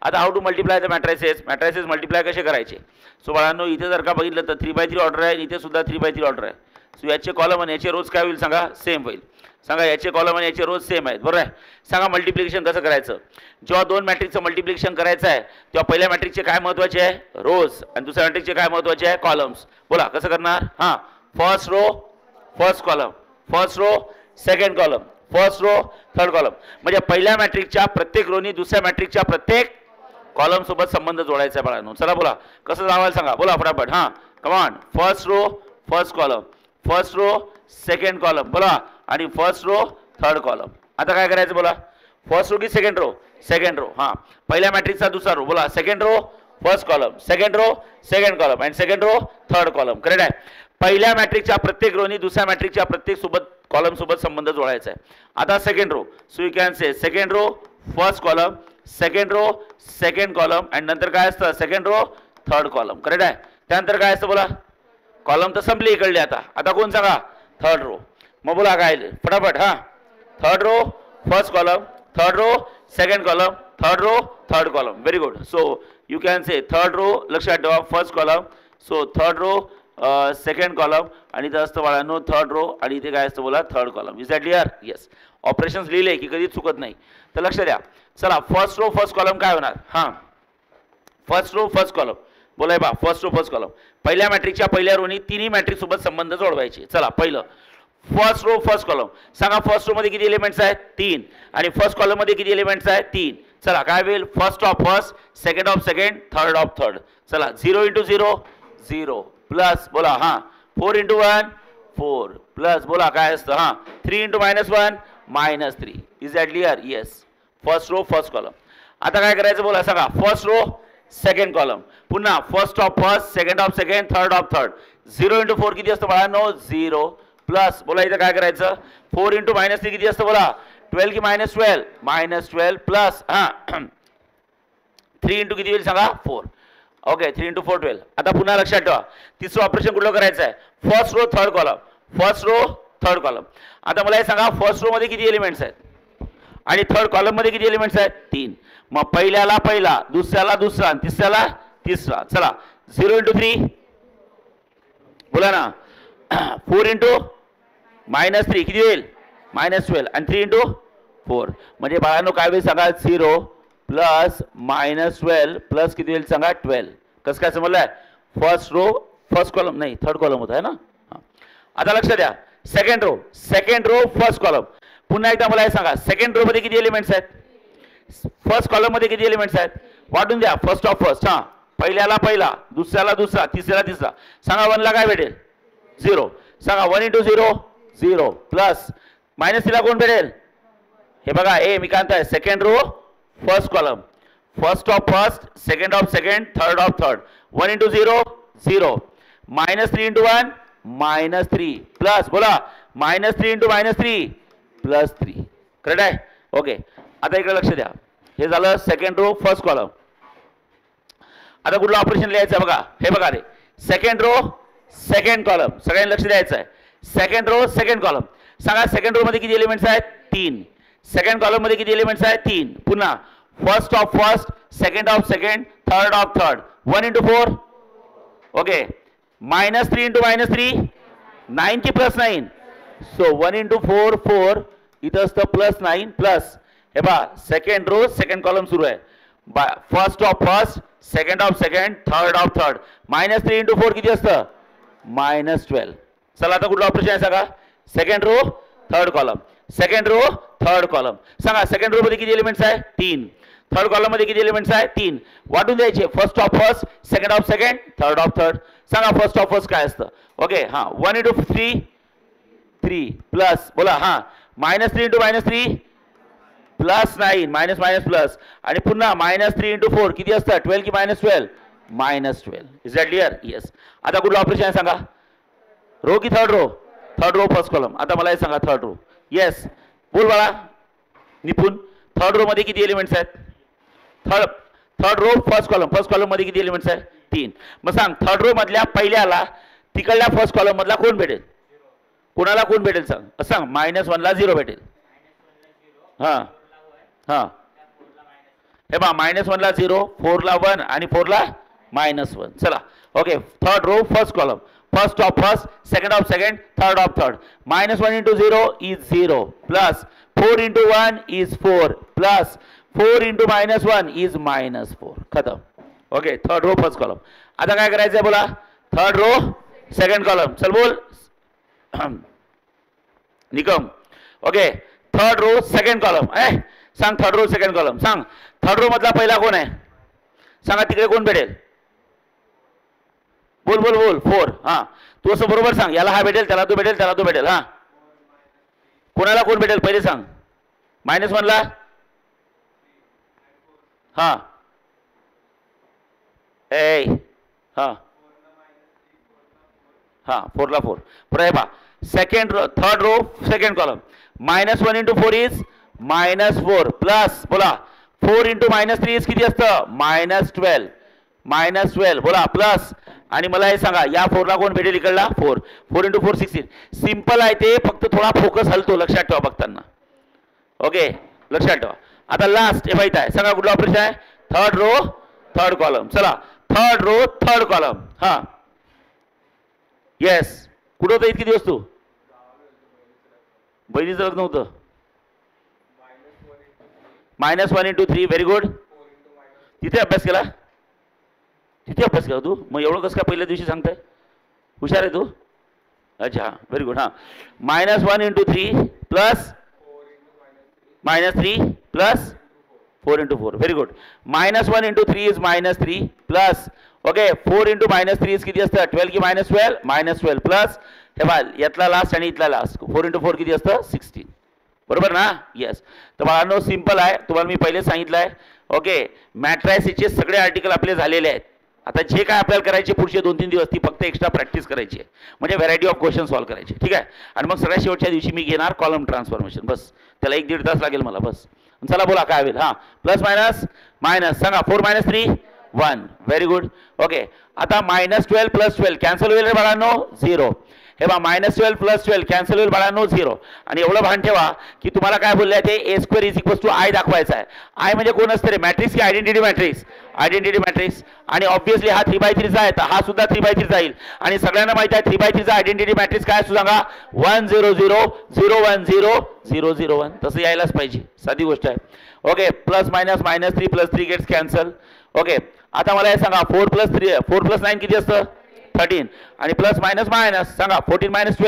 आता how to multiply the matrices, matrices multiply कसे करायचे. सो बाळांनो इथे जर का बघितलं तर 3/3 ऑर्डर आहे, इथे सुद्धा 3/3 ऑर्डर आहे. सो याचे कॉलम आणि याचे रोज काय होईल सांगा, सेम होईल. सांगा याचे कॉलम आणि याचे रोज सेम आहेत, बरोबर आहे. सांगा मल्टिप्लिकेशन कसं करायचं. जेव्हा दोन मॅट्रिक्सचं मल्टिप्लिकेशन करायचं आहे तेव्हा पहिल्या मॅट्रिक्सचे काय महत्त्वाचे आहे, रोज, आणि दुसऱ्या मॅट्रिक्सचे काय महत्त्वाचे आहे, कॉलम्स. बोला कसं करणार. हां, first row first column, first row second column, first row third column. म्हणजे पहिल्या मॅट्रिक्सच्या प्रत्येक रोनी दुसऱ्या मॅट्रिक्सच्या प्रत्येक कॉलम सोबत संबंध जोडायचा आहे बाळांनो. चला बोला कसं लावायला सांगा, बोला फटाफट. हां command, first row first column, first row second column, बोला, आणि फर्स्ट रो थर्ड कॉलम. आता काय करायचं बोला, फर्स्ट रो की सेकंड रो, सेकंड रो. हां पहिल्या मॅट्रिक्सचा दुसरा रो, बोला second row first column, second row second column, and second row third column. Correct आहे. पहिल्या मॅट्रिक्सच्या प्रत्येक रोनी दुसऱ्या मॅट्रिक्सच्या प्रत्येक सोबत कॉलम सोबत संबंध जोडायचा आहे. आता second row, so you can say second row first column, second row second column, and नंतर काय असतं second row third column. Correct आहे. त्यानंतर काय असतं बोला, कॉलम तर संपली इकडले. आता कोण सांगा, थर्ड रो. मग बोला काय फटाफट. हां third row first column, third row second column, third row third column. Very good. So you can say third row, लक्षात ठेवा first column, so third row second column, आणि इथं असतं बाळांनो थर्ड रो, आणि इथे काय असतं बोला third column. Is that clear. Yes. Operations लिहिले की कधी चुकत नाही, तर लक्ष द्या. चला फर्स्ट रो फर्स्ट कॉलम काय होणार. हां फर्स्ट रो फर्स्ट कॉलम, बोलाय बा फर्स्ट रो फर्स्ट कॉलम. पहिल्या मॅट्रिक्सच्या पहिल्या रोनी तिन्ही मॅट्रिक्स सोबत संबंध जोडवायचे. चला पहिलं फर्स्ट रो फर्स्ट कॉलम. सांगा फर्स्ट रो मध्ये किती एलिमेंट्स आहेत, 3, आणि फर्स्ट कॉलम मध्ये किती एलिमेंट्स आहेत, 3. चला काय होईल, first of first, second of second, third of third. चला 0 × 0 0, प्लस बोला हां 4 × 1 4, प्लस बोला काय असतं, हां 3 × -1 -3. Is that clear. Yes. First row first column. आता काय करायचं बोला सांगा, फर्स्ट रो सेकंड कॉलम, पुन्हा first of first, second of second, third of third. 0 × 4 किती असतं बाळांनो, 0, प्लस बोला इथं काय करायचं, 4 × -3 किती असतं बोला, 12 की -12 -12, प्लस हां 3 × किती होईल सांगा, 4. ओके 3 × 4 12. आता पुन्हा लक्षात ठेवा तिसरं ऑपरेशन कुठलं करायचं आहे, first row third column, first row third column. आता मला हे सांगा फर्स्ट रो मध्ये किती एलिमेंट्स आहेत आणि थर्ड कॉलम मध्ये किती एलिमेंट्स आहेत, 3. मग पहिल्याला पहिला, दुसऱ्याला दुसरा, आणि तिसऱ्याला तिसरा. चला 0 × 3 बोला ना 4 × -3 किती होईल, -12, आणि 3 × 4 म्हणजे बाळांनो काय होईल सांगा, 0 प्लस -12 प्लस किती होईल सांगा, 12. कसं काय समजलंय, फर्स्ट रो फर्स्ट कॉलम नाही थर्ड कॉलम होता है ना. आता लक्ष द्या, सेकंड रो फर्स्ट कॉलम. पुन्हा एकदा मला हे सांगा, सेकंड रो मध्ये किती एलिमेंट्स आहेत, फर्स्ट कॉलम मध्ये किती एलिमेंट्स आहेत, वाटून द्या. फर्स्ट ऑफ फर्स्ट, हां पहिल्याला पहिला, दुसऱ्याला दुसरा, तिसऱ्याला तिसरा. सांगा 1 ला काय भेटेल, 0. सांगा 1 × 0 0, प्लस -3 ला कोण भेटेल, हे बघा ए मी काय म्हणताय, second row first column, first of first, second of second, third of third. 1 × 0 0, -3 × 1 -3, plus बोला -3 × -3 प्लस 3. करेक्ट आहे. ओके आता इकडे लक्ष द्या, हे झालं सेकंड रो फर्स्ट कॉलम. आता कुठलं ऑपरेशन लिहायचं बघा, हे बघा रे, सेकंड रो सेकंड कॉलम, सगळ्यांनी लक्ष द्यायचं आहे. Second row second column. सांगा सेकंड रो मध्ये किती एलिमेंट्स आहेत, 3. सेकंड कॉलम मध्ये किती एलिमेंट्स आहेत, 3. पुन्हा first of first, second of second, third of third. 1 × 4 okay, -3 × -3 9 की +9. सो 1 × 4 4, इथं असतं +9 प्लस, हे बा सेकंड रो सेकंड कॉलम सुरू आहे, first of first, second of second, third of third. -3 × 4 किती असतं, -12. चला आता कुठलं ऑपरेशन आहे सांगा, second row third column, second row third column. सांगा सेकंड रो मध्ये किती एलिमेंट्स आहे, 3. थर्ड कॉलम मध्ये किती एलिमेंट्स आहे, 3. वाटून द्यायचे, first of first, second of second, third of third. सांगा फर्स्ट ऑफ फर्स्ट काय असतं, ओके हां 1 × 3 3, प्लस बोला हां -3 × -3 +9 मायनस प्लस, आणि पुन्हा -3 × 4 किती असतं, 12 की -12 -12. Is that clear. येस. आता कुठलं ऑपरेशन आहे सांगा, रो की third row, third row first column. आता मला हे सांगा थर्ड रो. येस बोल बाळा निपुण, थर्ड रो मध्ये किती एलिमेंट्स आहेत, थर्ड रो फर्स्ट कॉलम मध्ये किती एलिमेंट्स आहेत, 3. मग सांग थर्ड रो मधल्या पहिल्याला तिकडल्या फर्स्ट कॉलम मधला कोण भेटेल, कोणाला कोण भेटेल सांग, सांग -1 ला 0 भेटेल. हां हां हे बा -1 ला 0, 4 ला 1 आणि 4 ला -1. चला okay, third row first column, first of first, second of second, third of third. -1 into 0 is 0 plus 4 into 1 is 4 plus 4 into -1 is -4. खतम. Okay, third row first column. आता काय करायचंय बोला, थर्ड रो सेकंड कॉलम. चल बोल Nikam. Okay, third row second column. सांग third row second column सांग. Third row मधला पहिला कोण आहे सांगा, तिकडे कोण भेटेल? बोल बोल बोल. 4. हा, तू असं बरोबर सांग, याला हा भेटेल, त्याला तो भेटेल, त्याला तो भेटेल. हा, कोणाला कोण भेटेल पहिले सांग. -1 ला हा हा हा 4 ला 4. बरं second row, third row second column. -1 into 4 is -4 plus बोला 4 into -3 is किती असतं? -12. -12 बोला प्लस. आणि मला हे सांगा, या 4 ला कोण भेटेल इकडला? 4. 4 into 4 16. सिंपल आहे ते, फक्त थोडा फोकस हलतो, लक्षात ठेवा बघताना. ओके, लक्षात ठेवा. आता लास्ट हे माहित आहे, सांगा कुठलं ऑपरेशन आहे? Third row third column. चला, थर्ड रो थर्ड कॉलम. हा येस, कुठं होतं इतकी दिवस तू? बहिणीचं लग्न होतं. -1 into 3. Very good. तिथे अभ्यास केला, तिथे अभ्यास केला तू? मग एवढं कसं काय पहिल्या दिवशी सांगताय? हुशार आहे तू. अच्छा, व्हेरी गुड. हां, -1 into 3 plus -3 plus 4 into 4. Very good. -1 into 3 is -3 plus okay 4 into -3 is किती असतं? 12 की -12? -12 प्लस हे बघा, यातला लास्ट आणि इथला लास्ट. 4 into 4 किती असतं? 16. बरोबर ना? येस. तर बाळांनो सिंपल आहे, तुम्हाला मी पहिले सांगितलं आहे. ओके, मॅट्रायसिसचे सगळे आर्टिकल आपले झालेले आहेत. आता जे काय आपल्याला करायचे पुढचे 2-3 दिवस, ती फक्त एक्स्ट्रा प्रॅक्टिस करायची आहे, म्हणजे व्हरायटी ऑफ क्वेश्चन सॉल्व्ह करायचे. ठीक आहे. आणि मग सगळ्या शेवटच्या दिवशी मी घेणार कॉलम ट्रान्सफॉर्मेशन. बस त्याला 1-1.5 तास लागेल मला. बस चला बोला काय होईल. हां, प्लस मायनस मायनस सांगा. 4 - 3 1. Very good. ओके, आता -12 + 12 कॅन्सल होईल रे बाळांनो? 0. हे बा -12 + 12 कॅन्सल होईल बाळांनो? 0. आणि एवढं भान ठेवा की तुम्हाला काय बोलले ते A² = I दाखवायचा आहे. I म्हणजे कोण असतं रे? मॅट्रिक्स की आयडेंटिटी मॅट्रिक्स? Identity matrix. आणि ऑब्व्हियसली हा 3/3 चा आहे, तर हा सुद्धा 3/3 जाईल. आणि सगळ्यांना माहिती आहे 3/3 चा आयडेंटिटी मॅट्रिक्स काय असतो सांगा? 1 0 0 0 1 0 0 0 1. तसं यायलाच पाहिजे, साधी गोष्ट आहे. Okay, plus minus -3 + 3 gets cancel. Okay, आता मला हे सांगा 4 + 9 किती असतं? 13. आणि प्लस मायनस मायनस सांगा 14 -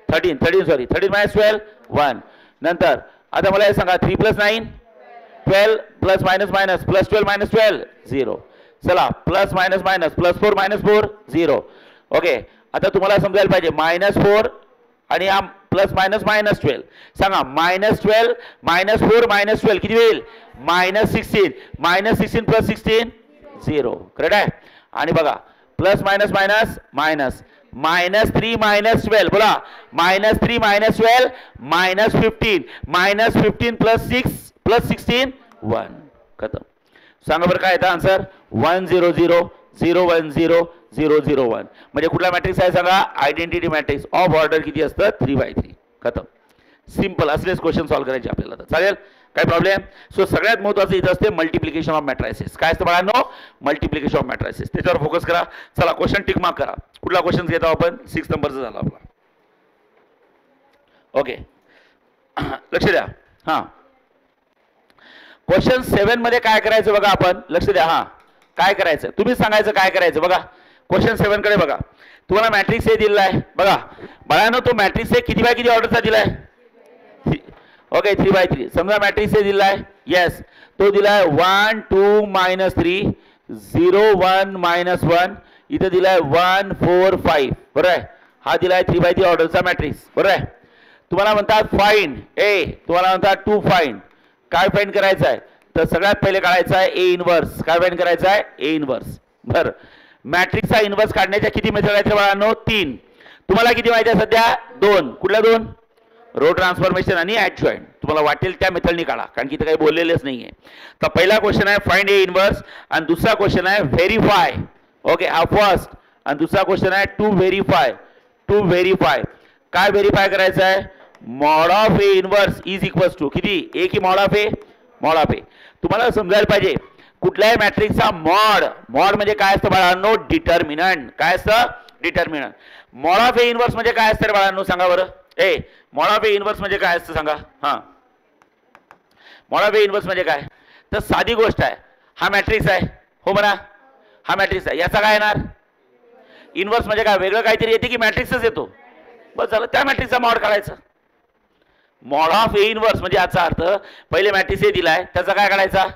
12 13 सॉरी 13 - 12 1. नंतर आता मला हे सांगा 3 + 9 12 प्लस मायनस मायनस प्लस 12 - 12 0. चला, plus minus minus plus 4 - 4 0. Okay, आता तुम्हाला समजायला पाहिजे -4 आणि हा प्लस मायनस -12 सांगा. -12 -4 -12 किती होईल? -16. -16 + 16 0. करेक्ट आहे. आणि बघा प्लस मायनस मायनस मायनस -3 - 12 बोला. -3 - 12 -15 -15 + 6 + 16 1. खतम. सांगा बरं काय येतं आन्सर? 1 0 0 0 1 0 0 0 1. म्हणजे कुठला मॅट्रिक्स आहे सांगा? आयडेंटिटी मॅट्रिक्स ऑफ ऑर्डर किती असतं? 3/3. खतम. सिंपल असलेच क्वेश्चन सॉल्व्ह करायचे आपल्याला. तर चालेल, काय प्रॉब्लेम? सो सगळ्यात महत्त्वाचं इथं असते मल्टिप्लिकेशन ऑफ मॅट्रायसिस. काय असतं बाळांनो? Multiplication of मॅट्रायसिस. त्याच्यावर फोकस करा. चला, क्वेश्चन टिक मार्क करा. कुठला क्वेश्चन घेतो आपण? 6 नंबरचा झाला आपला. ओके, लक्ष द्या. हां, क्वेश्चन 7 मध्ये काय करायचं बघा आपण. लक्ष द्या. हां, काय करायचं तुम्ही सांगायचं काय करायचं बघा. क्वेश्चन 7 कडे बघा. तुम्हाला मॅट्रिक्स ए दिलेला आहे बघा. बाळांनो तो मॅट्रिक्स ए किती बाय किती ऑर्डरचा दिलाय? ओके, 3/3. समजा मॅट्रिक्स ए दिला आहे. येस, तो दिलाय 1 2 -3 0 1 -1. इथे दिलाय 1 4 5. बरोबर आहे. हा दिलाय 3/3 ऑर्डरचा मॅट्रिक्स. बरोबर आहे. तुम्हाला म्हणतात फाइंड ए, तुम्हाला म्हणतात टू फाइंड. काय फाइंड करायचं आहे? तर सगळ्यात पहिले काढायचं आहे ए इनवर्स. काय फाइंड करायचं आहे? A inverse. बरं, मॅट्रिक्सचा इनवर्स काढण्याच्या किती मेथड आहेत बाळांनो? 3. तुम्हाला किती माहिती आहे सध्या? 2. कुठल्या 2? रो ट्रान्सफॉर्मेशन आणि ॲडजॉइंट. तुम्हाला वाटेल त्या मेथडनी काढा, कारण की इथं काही बोललेलेच नाही आहे. तर पहिला क्वेश्चन आहे फाइंड ए इनवर्स आणि दुसरा क्वेश्चन आहे व्हेरीफाय. ओके, हा फर्स्ट. आणि दुसरा क्वेश्चन आहे टू व्हेरीफाय. टू व्हेरीफाय काय व्हेरीफाय करायचं आहे? Mod of A inverse is equals to किती? ए की mod of A? Mod of A. तुम्हाला समजायला पाहिजे कुठल्याही मॅट्रिक्सचा मॉड, मॉड म्हणजे काय असतं बाळांनो, डिटर्मिनंट. काय असतं? Determinant. Mod of A inverse म्हणजे काय असतं रे बाळांनो, सांगा बरं. मॉड ऑफ ए इनवर्स म्हणजे काय असतं सांगा. हां, मॉड ऑफ ए इनवर्स म्हणजे काय? तर साधी गोष्ट आहे, हा मॅट्रिक्स आहे, हो म्हणा, हा मॅट्रिक्स आहे, याचा काय येणार इनवर्स. म्हणजे काय, वेगळं काहीतरी येते की मॅट्रिक्सच येतो? बस झालं, त्या मॅट्रिक्सचा मॉड काढायचा. मॉड ऑफ ए इनवर्स म्हणजे याचा अर्थ पहिले मॅट्रिक्स ए दिलाय, त्याचा काय काढायचा,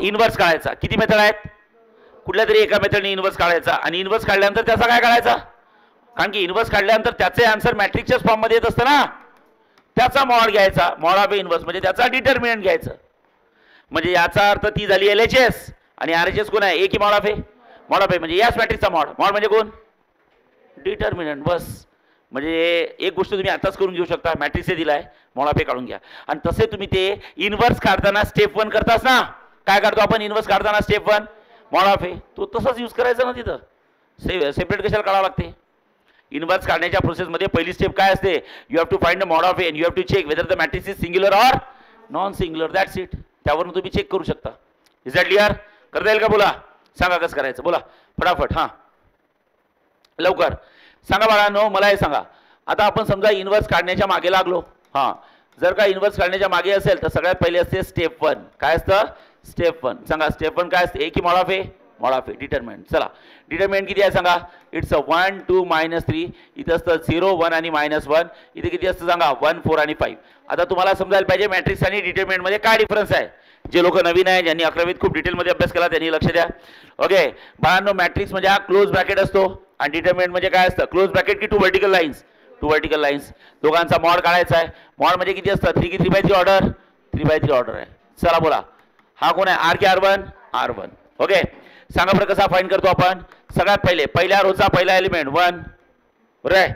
इनवर्स काढायचा. किती मेथड आहेत? कुठल्या तरी एका मेथडने इनवर्स काढायचा, आणि इनवर्स काढल्यानंतर त्याचा काय काढायचा, कारण की इनवर्स काढल्यानंतर त्याचे आन्सर मॅट्रिक्सच्याच फॉर्ममध्ये येत असतं ना, त्याचा मॉड घ्यायचा. मॉड ऑफ ए इनवर्स म्हणजे त्याचा डिटर्मिनंट घ्यायचं. म्हणजे याचा अर्थ ती झाली LHS, आणि RHS कोण आहे, ए की mod of A? Mod of A म्हणजे याच मॅट्रिक्सचा मॉड. मॉड म्हणजे कोण? डिटर्मिनंट. बस. म्हणजे एक गोष्ट तुम्ही आताच करून घेऊ शकता, मॅट्रिक्स ए दिलाय, मॉड ऑफ ए काढून घ्या. आणि तसे तुम्ही ते इनवर्स काढताना स्टेप 1 करतास ना, काय काढतो आपण इनवर्स काढताना स्टेप 1, मॉड ऑफ ए, तो तसंच यूज करायचा ना तिथं. सेपरेट कशाला काढावं लागते? इनवर्स काढण्याच्या प्रोसेसमध्ये पहिली स्टेप काय असते, you have to find the mod of A, you have to check whether the matrix is singular or non singular. That's it. त्यावरून तुम्ही चेक करू शकता. Is that clear? करता येईल का? बोला, सांगा कसं करायचं, बोला फटाफट. हां, लवकर सांगा बाळांनो. मला हे सांगा, आता आपण समजा इनवर्स काढण्याच्या मागे लागलो. हां, जर का इनवर्स काढण्याच्या मागे असेल तर सगळ्यात पहिले असते स्टेप 1. काय असतं स्टेप 1? सांगा स्टेप 1 काय असते? ए की mod of A? Mod of A. Determinant. चला, डिटर्मिनंट किती आहे सांगा. इट्स 1 2 -3. इथं असतं 0 1 आणि -1. इथे किती असतं सांगा, 1 4 आणि 5. आता तुम्हाला समजायला पाहिजे मॅट्रिक्स आणि डिटर्मिनंटमध्ये काय डिफरन्स आहे. जे लोक नवीन आहे, ज्यांनी 11वीत खूप डिटेलमध्ये अभ्यास केला, त्यांनी लक्ष द्या. ओके बाळांनो, मॅट्रिक्स म्हणजे हा क्लोज ब्रॅकेट असतो, आणि डिटर्मिनंट म्हणजे काय असतं, क्लोज ब्रॅकेट की 2 व्हर्टिकल लाईन्स? 2 vertical lines. दोघांचा मॉड काढायचा आहे. मॉड म्हणजे किती असतं, 3 की 3/3 ऑर्डर? 3/3 ऑर्डर आहे. चला बोला, हा कोण आहे, R की R1? R1. ओके, सांगा बरं कसा फाइंड करतो आपण. सगळ्यात पहिले पहिल्या रोचा पहिला एलिमेंट 1, बरोबर आहे,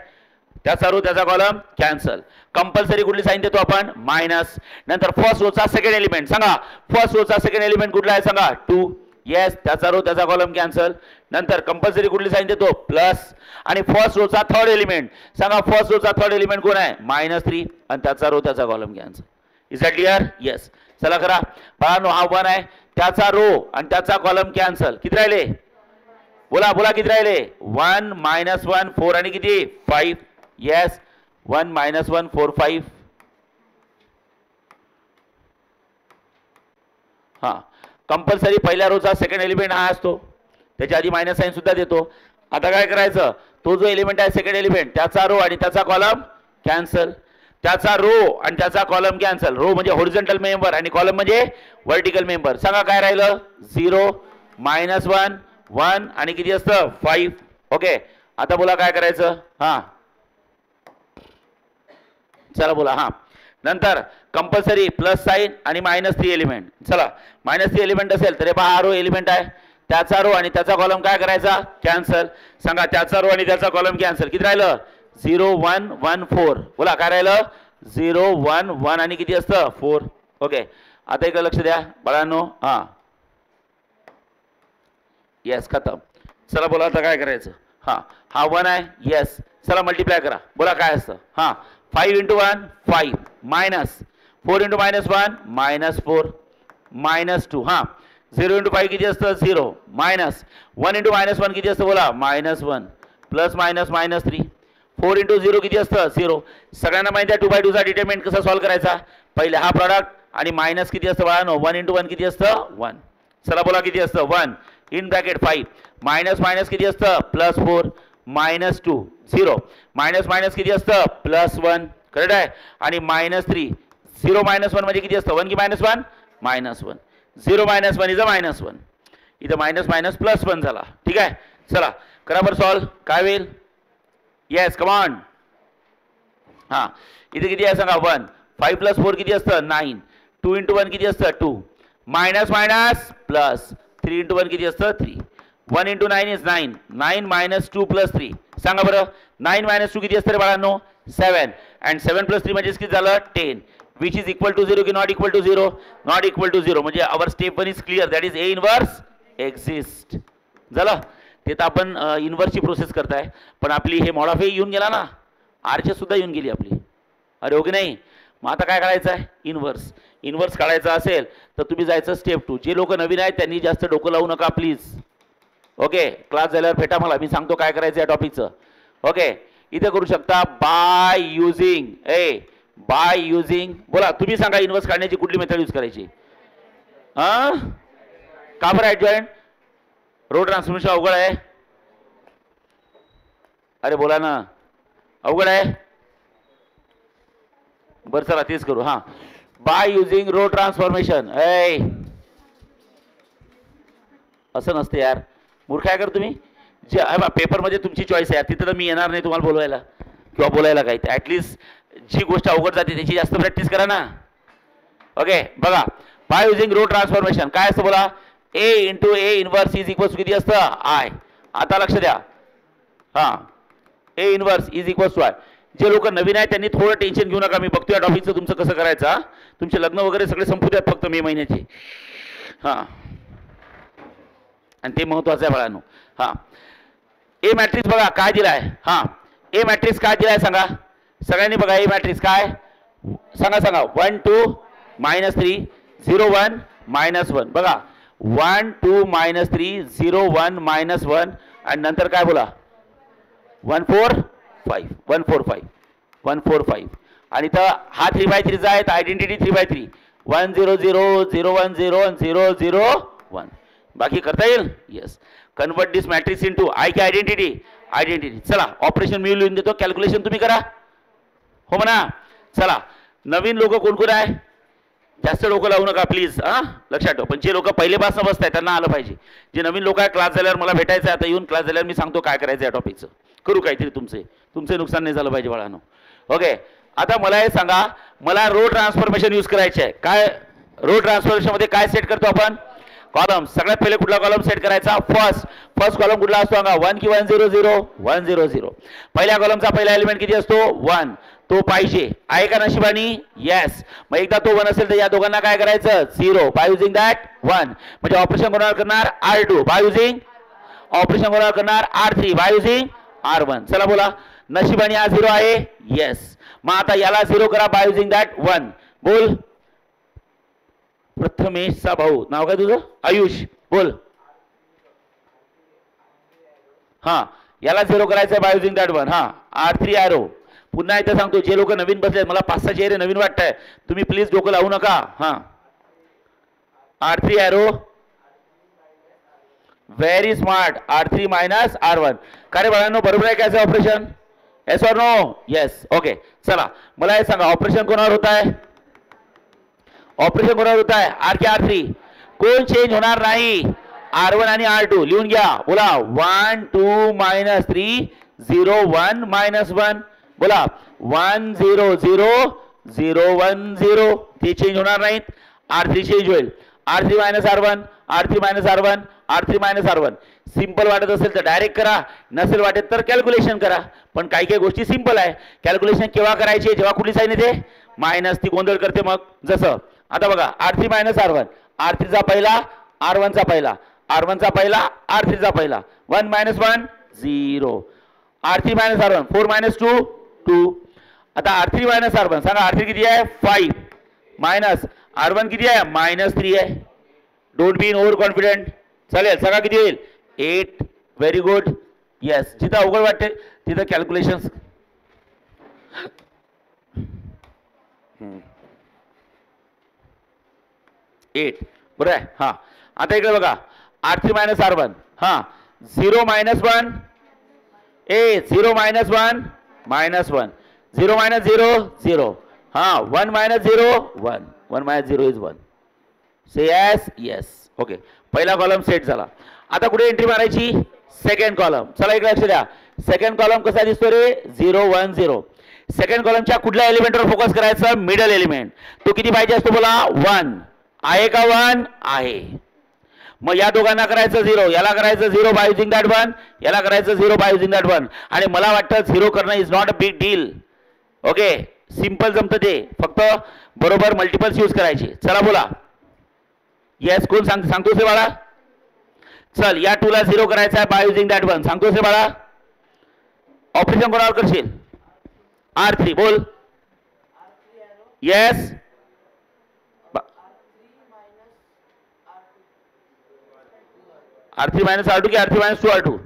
त्याचा रो त्याचा कॉलम कॅन्सल. कंपल्सरी कुठली साइन देतो आपण, मायनस. नंतर फर्स्ट रोचा सेकंड एलिमेंट, सांगा फर्स्ट रोचा सेकंड एलिमेंट कुठला आहे सांगा, 2. येस, त्याचा रो त्याचा कॉलम कॅन्सल. नंतर कंपल्सरी कुठली साइन देतो, प्लस. आणि फर्स्ट रोचा थर्ड एलिमेंट, सांगा फर्स्ट रोचा थर्ड एलिमेंट कोण आहे, -3, आणि त्याचा रो त्याचा column cancel. Is that clear? Yes. चला करा बाळांनो, हा 1 आहे, त्याचा रो आणि त्याचा कॉलम कॅन्सल. किती राहिले, बोला बोला किती राहिले, 1 -1 4 आणि किती 5. येस, 1 -1 4 5. हां, कंपल्सरी पहिल्या रोचा सेकंड एलिमेंट हा असतो, त्याच्या आधी मायनस साइन सुद्धा देतो. आता काय करायचं, तो जो एलिमेंट आहे सेकंड एलिमेंट, त्याचा रो आणि त्याचा कॉलम कॅन्सल. त्याचा रो आणि त्याचा कॉलम कॅन्सल. रो म्हणजे हॉरिझॉन्टल मेंबर आणि कॉलम म्हणजे व्हर्टिकल मेंबर. सांगा काय राहिलं, 0 -1 1 आणि किती असतं 5. ओके, आता बोला काय करायचं. हां, चला बोला. हां, नंतर कंपल्सरी प्लस साइन आणि -3 एलिमेंट. चला, -3 एलिमेंट असेल तर पहा, हा रो एलिमेंट आहे, त्याचा रो आणि त्याचा कॉलम काय करायचा, कॅन्सल. सांगा त्याचा रो आणि त्याचा कॉलम कॅन्सल. किती राहिलं, 0 1 1 4. बोला काय राहिलं, 0 1 1 आणि किती असतं 4. ओके, आता एक लक्ष द्या बाळांनो. हां, येस, खतम. चला बोला आता काय करायचं. हां, हा 1 आहे, येस. चला मल्टिप्लाय करा, बोला काय असतं. हां, 5 × 1 5 मायनस 4 × -1 -4 -2. हां, 0 × 5 किती असतं 0 मायनस 1 × -1 किती असतं बोला -1 प्लस मायनस -3. 4 × 0 किती असतं 0. सगळ्यांना माहिती आहे 2/2 चा डिटर्मिनंट कसा सॉल्व्ह करायचा. पहिले हा प्रॉडक्ट आणि मायनस किती असतं बाळांनो, 1 × 1 किती असतं 1. चला बोला किती असतं 1 इन ब्रॅकेट 5 मायनस मायनस किती असतं +4 -2 0 मायनस मायनस किती असतं +1. करेक्ट आहे. आणि -3 0 -1 म्हणजे किती असतं 1 की -1 -1. 0 -1 इज अ -1. इथं मायनस मायनस +1 झाला. ठीक आहे. चला करा बरं सॉल्व. काय होईल. Yes come on. हां, इथे किती आहे सांगा 1. 5 + 4 किती असतं 9. 2 × 1 किती असतं 2 मायनस मायनस प्लस 3 × 1 किती असतं 3. 1 × 9 इज 9. 9 - 2 + 3 सांगा बरं. 9 - 2 किती असतं रे बाळांनो 7. अँड 7 + 3 म्हणजे किती झालं 10. विच इज इक्वल टू 0 की not equal to 0. Not equal to 0 म्हणजे our step 1 is clear. That is A inverse exist. झालं. ते तर आपण इनवर्सची प्रोसेस करताय, पण आपली हे मॉड ऑफ ए येऊन गेला ना, आरचे सुद्धा येऊन गेली आपली. अरे हो की नाही. मग आता काय करायचं आहे इनवर्स. इन्व्हर्स काढायचा असेल तर तुम्ही जायचं स्टेप 2. जे लोक नवीन आहेत त्यांनी जास्त डोकं लावू नका प्लीज. ओके, क्लास झाल्यावर भेटा मला, मी सांगतो काय करायचं या टॉपिकचं. ओके, इथे करू शकता बाय युझिंग बोला तुम्ही सांगा इन्व्हर्स काढण्याची कुठली मेथड यूज करायची. का बरं ॲडजॉइंट रो ट्रान्सफॉर्मेशन अवघड आहे. अरे बोला ना, अवघड आहे. बरं चला तेच करू. हां, बाय युझिंग रो ट्रान्सफॉर्मेशन. असं नसते यार, मूर्ख आहे कर तुम्ही. जे पेपरमध्ये तुमची चॉईस आहे, तिथं तर मी येणार नाही तुम्हाला बोलवायला किंवा बोलायला काही. ॲटलिस्ट जी गोष्ट अवघड जाते त्याची जास्त प्रॅक्टिस करा ना. ओके बघा, बाय युझिंग रो ट्रान्सफॉर्मेशन काय असतं बोला. A into A inverse is equals किती असतं आय. आता लक्ष द्या. हां, A inverse is equals to I. जे लोक नवीन आहेत त्यांनी थोडं टेन्शन घेऊ नका, मी बघतो या टॉपिकचं तुमचं कसं करायचं. तुमचे लग्न वगैरे सगळे संपू द्यात फक्त मे महिन्याचे. हां, आणि ते महत्त्वाचं आहे बाळांनो. हां, ए मॅट्रिक्स बघा काय दिलाय. हां, ए मॅट्रिक्स काय दिलाय सांगा सगळ्यांनी. बघा ए मॅट्रिक्स काय सांगा. 1 2 -3 0 1 -1. बघा 1 2 -3 0 1 -1 आणि नंतर काय बोला 1 4 5 1 4 5 1 4 5 आणि इथं हा 3/3 चा आहे. आयडेंटिटी 3/3 1 0 0 0 1 0 0 0 1. बाकी करता येईल. Yes, convert this matrix into I की आयडेंटिटी. चला ऑपरेशन मी लिहून देतो, कॅल्क्युलेशन तुम्ही करा. हो म्हणा. चला नवीन लोक कोण कोण आहे, जास्त डोकं लावू नका प्लीज. लक्षात ठेवा. पण जे लोक पहिलेपासून बसताय त्यांना आलं पाहिजे. जे नवीन लोक आहे क्लास झाल्यावर मला भेटायचं आहे, आता येऊन क्लास झाल्यावर मी सांगतो काय करायचं या टॉपिकचं. करू काहीतरी, तुमचे नुकसान नाही झालं पाहिजे बाळांनो. ओके, आता मला हे सांगा, मला रो ट्रान्सफॉर्मेशन यूज करायचे आहे. काय रो ट्रान्सफॉर्मेशन मध्ये काय सेट करतो आपण. कॉलम. सगळ्यात पहिले कुठला कॉलम सेट करायचा. फर्स्ट कॉलम कुठला असतो सांगा. 1 की 1 0 0 1 0 0. पहिल्या कॉलमचा पहिला एलिमेंट किती असतो 1. तो पाहिजे आहे का नशिबानी. येस. मग एकदा तो 1 असेल तर या दोघांना काय करायचं 0 बाय युझिंग दॅट 1. म्हणजे ऑपरेशन कोणावर करणार R2 बाय युझिंग. ऑपरेशन कोणावर करणार R3 बाय युझिंग R1. चला बोला नशिबानी हा 0 आहे. येस. मग आता याला 0 करा बाय युझिंग दॅट 1. बोल. प्रथमेशचा भाऊ, नाव काय तुझं आयुष. बोल. हां, याला 0 करायचं बाय युझिंग दॅट 1. हां, R3 एरो. पुन्हा एकदा सांगतो, जे लोक नवीन बसलेत मला 5-6 चेहरे नवीन वाटतंय, तुम्ही प्लीज डोकं लावू नका. हां, R3 arrow. Very smart. R3 minus R1. का रे बाळांनो, बरोबर आहे काय operation. Yes or no. Yes. Okay चला मला हे सांगा ऑपरेशन कोणावर होत आहे. ऑपरेशन कोणावर होत आहे आर के R3. कोण चेंज होणार नाही. R1 आणि R2 लिहून घ्या. बोला 1 2 -3 0 1 -1. बोला 1 0 0 0 1 0. ते चेंज होणार नाहीत. R3 चेंज होईल. R3 -R1 R3 -R1 R3 -R1. Simple वाटत असेल तर डायरेक्ट करा, नसेल वाटत तर कॅल्क्युलेशन करा. पण काही काही गोष्टी सिंपल आहे. कॅल्क्युलेशन केव्हा करायची जेव्हा कुठली साईन येते मायनस, ती गोंधळ करते. मग जसं आता बघा R3 -R1. R3 चा पहिला R1 चा पहिला, R1 चा पहिला R3 चा पहिला. 1 -1 0. R3 -R1 4 -2 2. आता R3 -R1 सांगा R3 किती आहे 5 मायनस R1 किती आहे -3 आहे. Don't be in over confident. चालेल. सगळा किती होईल 8. Very good. येस. जिथं अवघड वाटते तिथं कॅल्क्युलेशन. 8 बरं आहे. हां, आता इकडे बघा R3 -R1. हां, 0 -1 ए 0 -1 -1 0 -0 0. हां, 1 -0 1 1 -0 is 1. Say yes. Yes. Okay, पहिला कॉलम सेट झाला. आता कुठे एंट्री मारायची सेकंड कॉलम. चला इकडे लक्ष द्या. सेकंड कॉलम कसा दिसतो रे 0 1 0. सेकंड कॉलमच्या कुठल्या एलिमेंटवर फोकस करायचं मिडल एलिमेंट. तो किती पाहिजे असतो बोला 1 आहे का 1 आहे. मग या दोघांना करायचं 0, याला करायचं 0 बाय युझिंग दॅट 1, याला करायचं 0 बाय युझिंग दॅट 1. आणि मला वाटतं 0 करणं is not a big deal. Okay, simple जमतं ते, फक्त बरोबर मल्टिपल्स यूज करायचे. चला बोला. येस. कोण सांगतोस रे बाळा. चल या 2 ला 0 करायचा आहे बाय युझिंग दॅट 1. सांगतोस रे बाळा. ऑपरेशन कोणावर करशील R3. बोल. येस. R3 मायनस R2 की R3 मायनस 2R2?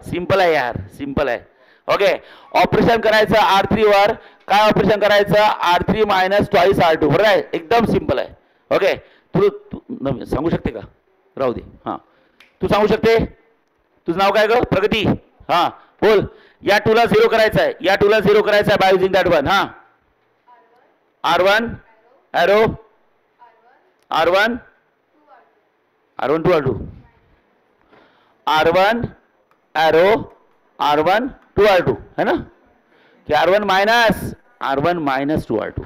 सिंपल आहे यार, सिंपल आहे. ओके, ऑपरेशन करायचं R3 वर, काय ऑपरेशन करायचं? R3 मायनस ट्वाईस R2, बरोबर आहे, एकदम सिंपल आहे. ओके, तू सांगू शकते का? राहू दे, हां तू सांगू शकते. तुझं नाव काय ग? प्रगती. हां बोल. या 2 ला 0 करायचं आहे, या 2 ला 0 करायचं आहे बाय युजिंग दॅट वन. हां R1 arrow R1 2R2 R1 arrow R1 2R2 है ना, कि R1 minus 2R2.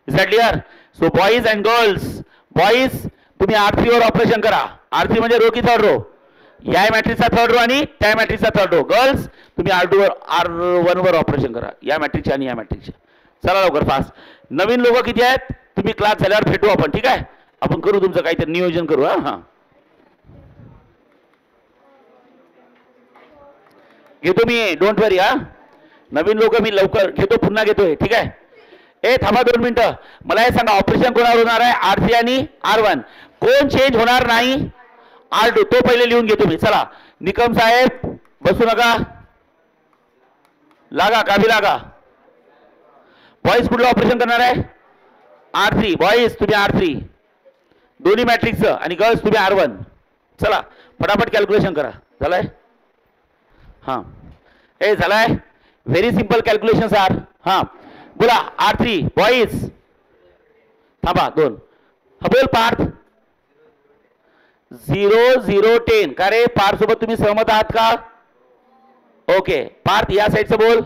Is that clear? So boys and girls, boys तुम्ही R3 वर ऑपरेशन करा. R3 म्हणजे रो की थर्ड रो? या मॅट्रिक्सचा थर्ड रो आणि त्या मॅट्रिक्सचा थर्ड रो. गर्ल्स तुम्ही R2 वर R1 वर ऑपरेशन करा, या मॅट्रिक्सच्या आणि या मॅट्रिक्सच्या. चला लवकर फास्ट. नवीन लोक किती आहेत? तुम्ही क्लास झाल्यावर भेटू आपण, ठीक आहे? आपण करू तुमचं काहीतरी नियोजन करू. हां घेतो मी, डोंट वरी. हा नवीन लोक मी लवकर घेतो, पुन्हा घेतोय, ठीक आहे? ए थांबा 2 मिनिटं. मला हे सांगा ऑपरेशन कोणावर होणार आहे? R3 आणि R1. कोण चेंज होणार नाही? R2. तो पहिले लिहून घेतो मी. चला निकम साहेब बसू नका, लागा काबी लागा. बॉईज कुठलं ऑपरेशन करणार आहे? R3. बॉईज तुम्ही R3 दोन्ही मॅट्रिक्सचं, आणि गर्ल्स तुम्ही R1. चला फटाफट कॅल्क्युलेशन करा. झालंय? हां ए झालाय. Very simple calculation sir. हां बोला. R3 boys. थांबा 2. हा बोल पार्थ. 0 0 10. का रे पार्थ सोबत तुम्ही सहमत आहात का? ओके पार्थ या साईडचं बोल.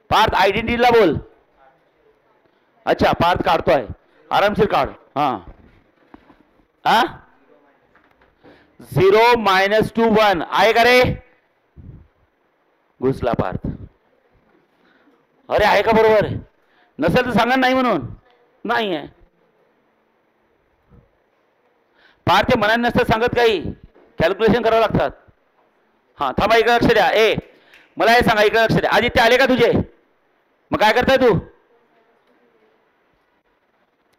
पार्थ आयडेंटिटीला बोल. अच्छा पार्थ काढतोय, आरामशीर काढ. हां हा 0 मायनस 2 1 आहे का रे? घुसला पार्थ. अरे आहे का? बरोबर आहे. नसेल तर सांगा नाही म्हणून. नाही आहे पार्थ, ते मनाने नसतं सांगत, काही कॅल्क्युलेशन करावं लागतात. हां थांबा इकडे लक्ष द्या. ए मला हे सांगा, इकडे लक्ष द्या. आदित्य आले का तुझे? मग काय करताय तू?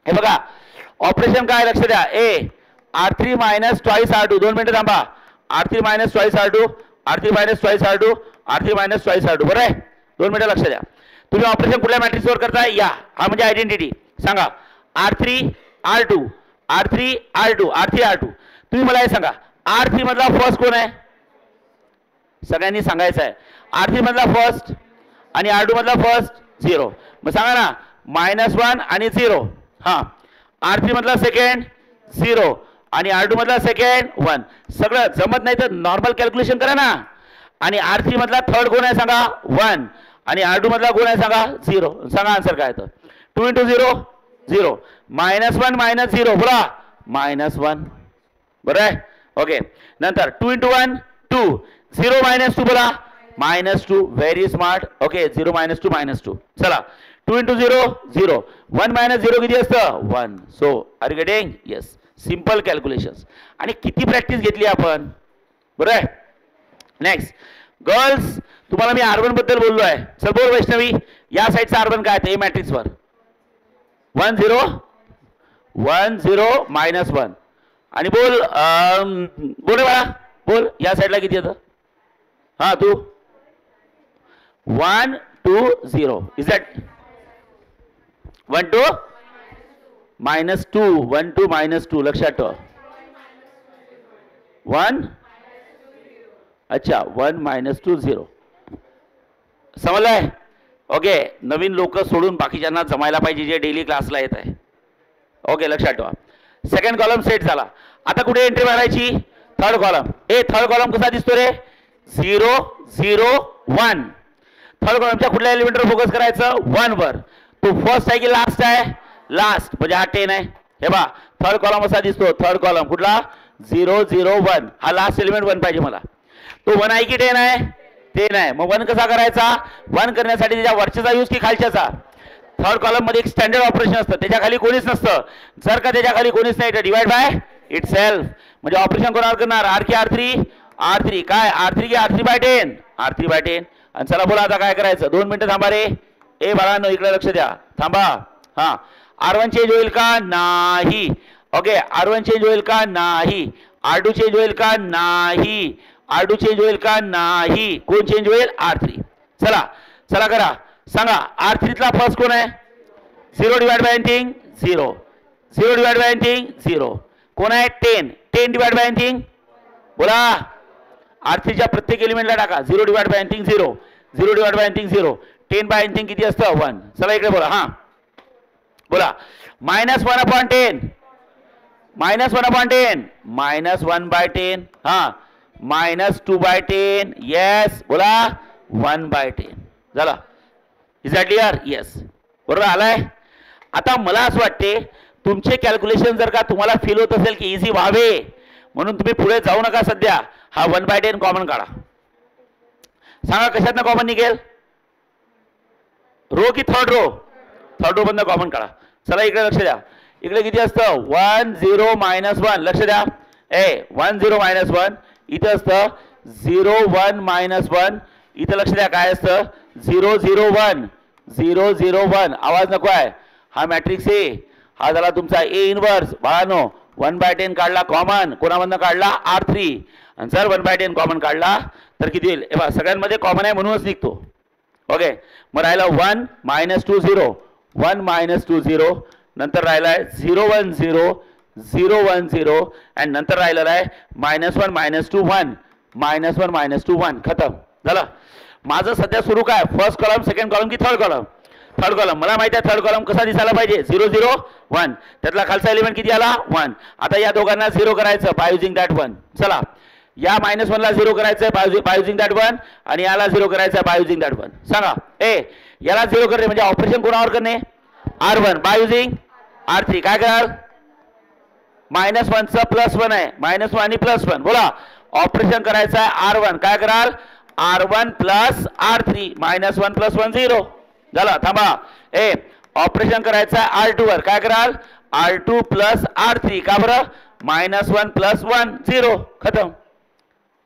हे बघा ऑपरेशन काय, लक्ष द्या. ए R3 मायनस ट्वाईस R2. 2 मिनिटं थांबा. R3 minus twice R2, R3 minus twice R2, R3 minus twice R2, बरं आहे? 2 मिनिटं लक्ष द्या. तुम्ही ऑपरेशन कुठल्या मॅट्रिक्सवर करताय? या हा म्हणजे आयडेंटिटी. सांगा R3 R2 R3 R2 R3 R2. तुम्ही मला हे सांगा R3 मधला फर्स्ट कोण आहे? सगळ्यांनी सांगायचं आहे. R3 मधला फर्स्ट आणि R2 मधला फर्स्ट 0. मग सांगा ना -1 आणि 0. हां R3 मधला सेकंड 0 आणि R2 मधला सेकंड 1. सगळं जमत नाही तर नॉर्मल कॅल्क्युलेशन करा ना. आणि R3 मधला थर्ड कोण आहे सांगा? 1. आणि R2 मधला कोण आहे सांगा? 0. सांगा आन्सर काय तर? 2 × 0 0. -1 -0 बोला. -1 बरं आहे. ओके नंतर 2 × 1 2. 0 -2 बोला. -2. Very smart. ओके 0 -2 -2. चला 2 × 0 0. 1 - 0 किती असतं? 1. So are you getting? Yes. Simple calculations. आणि किती प्रॅक्टिस घेतली आपण, बरं आहे? नेक्स्ट गर्ल्स तुम्हाला मी R1 बद्दल बोललो आहे. चल बोल वैष्णवी, या साईडचा R1 काय आहे? ए मॅट्रिक्सवर 1 0 1 0 -1. आणि बोल बोल रे बाळा बोल, या साईडला किती येतं? हां तू 1 2 0. इज दॅट 1 2 -2 1 2 -2 लक्षात ठेवा. 1 अच्छा 1 -2 0. समजलंय? ओके नवीन लोक सोडून बाकीच्यांना जमायला पाहिजे जे डेली क्लासला येत आहे. ओके लक्षात ठेवा. सेकंड कॉलम सेट झाला. आता कुठे एंट्री मारायची? Third column. A third column कसा दिसतो रे? 0 0 1. थर्ड कॉलमच्या कुठल्या एलिमेंटवर फोकस करायचं? 1 वर. तो फर्स्ट आहे की लास्ट आहे? लास्ट म्हणजे हा 10 आहे. हे बा थर्ड कॉलम असा दिसतो. थर्ड कॉलम कुठला? 0 0 1. हा लास्ट एलिमेंट 1 पाहिजे मला. तो 1 आहे की 10 आहे? 10 आहे. मग 1 कसा करायचा? 1 करण्यासाठी त्याच्या वरच्याचा यूज की खालच्याचा? थर्ड कॉलम मध्ये एक स्टँडर्ड ऑपरेशन असतं, त्याच्या खाली कोणीच नसतं. जर का त्याच्या खाली कोणीच नाही तर डिवाइड बाय इटसेल्फ. म्हणजे ऑपरेशन कोणावर करणार? R की R3? R3 काय? R3 की R3 बाय 10? R3 bye 10. आणि चला बोला आता काय करायचं? 2 मिनिटं थांबा रे. ए बाळांनो इकडे लक्ष द्या. थांबा. हां R1 चेंज होईल का? नाही. ओके R1 चेंज होईल का? नाही. R2 चेंज होईल का नाही, R2 चेंज होईल का नाही, कोण चेंज होईल R3. चला चला करा सांगा R3 ला फर्स्ट कोण आहे 0 divide by anything 0, 0 divide by anything 0, कोण आहे 10, 10 डिवाइड बाय एनिथिंग बोला R3 च्या प्रत्येक एलिमेंटला टाका 0 divide by anything 0, 0 divide by anything 0, 10 by anything किती असतं 1. चला इकडे बोला हां बोला -1/10, -1/10, -1/10 हां -2/10 येस बोला 1/10 झाला. इज दॅट क्लिअर येस बरोबर आलाय. आता मला असं वाटते तुमचे कॅल्क्युलेशन जर का तुम्हाला फील होत असेल की इझी व्हावे म्हणून तुम्ही पुढे जाऊ नका. सध्या हा 1/10 कॉमन काढा. सांगा कशातनं कॉमन निघेल रो की थर्ड रो, थर्ड रो मधनं कॉमन काढा. चला इकडे लक्ष द्या. इकडे किती असतं 1 0 -1 लक्ष द्या. 1 0 -1 इथे असतं 0 1 -1 इथे लक्ष द्या काय असतं 0 0 1 0 0 1. आवाज नको आहे. हा मॅट्रिक्स ए हा झाला तुमचा ए इनवर्स. बाळानो 1/10 काढला कॉमन कोणामधनं काढला R3 आणि जर 1/10 कॉमन काढला तर किती होईल हे बघा सगळ्यांमध्ये कॉमन आहे म्हणूनच निघतो. ओके मग राहिला 1 -2 0, 1 -2 0 नंतर राहिला आहे 0 1 0, 0 1 0 आणि नंतर राहिलेला आहे -1 -2 1, -1 -2 1 खतम झालं. माझं सध्या सुरू काय फर्स्ट कॉलम सेकंड कॉलम की थर्ड कॉलम, थर्ड कॉलम. मला माहिती आहे थर्ड कॉलम कसा दिसायला पाहिजे 0 0 1 त्यातला खालचा एलिमेंट किती आला 1. आता या दोघांना 0 करायचं बाय युजिंग दॅट 1. चला या -1 ला 0 करायचं बाय युजिंग दॅट 1 आणि याला 0 करायचं बाय युजिंग दॅट 1. सांगा याला 0 करणे म्हणजे ऑपरेशन कोणावर करणे R1 बाय युजिंग R3. काय कराल -1 चं +1 आहे -1 आणि +1 बोला ऑपरेशन करायचं आहे R1 काय कराल R1 + R3 -1 + 1 0 झाला. थांबा ऑपरेशन करायचं आहे R2 वर काय कराल R2 + R3 का बरं -1 + 1 0 खतम.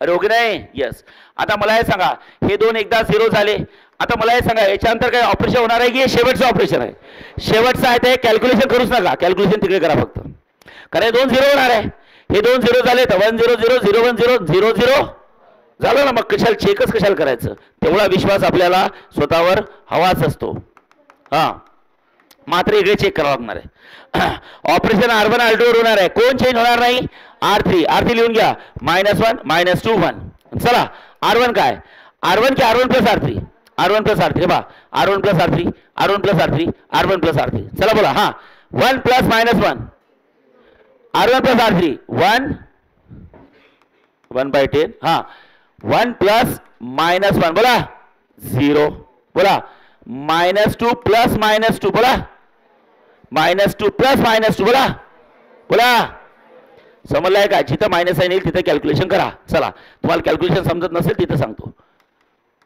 अरे ओके नाही येस. आता मला हे सांगा हे दोन एकदा 0 झाले. आता मला हे सांगा याच्यानंतर काय ऑपरेशन होणार आहे की हे शेवटचं ऑपरेशन आहे. शेवटचं आहे ते कॅल्क्युलेशन करूच नका कॅल्क्युलेशन तिकडे करा फक्त कारण हे 2 0 होणार आहे. हे 2 0 झाले तर 1 0 0 0 1 0 0 0 झालं ना. मग कशाला चेकच कशाला करायचं तेवढा विश्वास आपल्याला स्वतःवर हवाच असतो. हां मात्र इकडे चेक करावं लागणार आहे. ऑपरेशन R1 R2 वर होणार आहे कोण चेंज होणार नाही R3 लिहून घ्या -1 -2 1. चला R1 काय R1 की R1 + R3 R1 + R3 बा R1 + R3 R1 + R3 R1 + R3. चला बोला हां 1 + -1 R1 + R3 1 1/10 हां 1 + -1 बोला 0 बोला -2 + -2 बोला -2 + -2 बोला बोला समजलंय का. जिथं मायनस साइन येईल तिथं कॅल्क्युलेशन करा. चला तुम्हाला कॅल्क्युलेशन समजत नसेल तिथं सांगतो.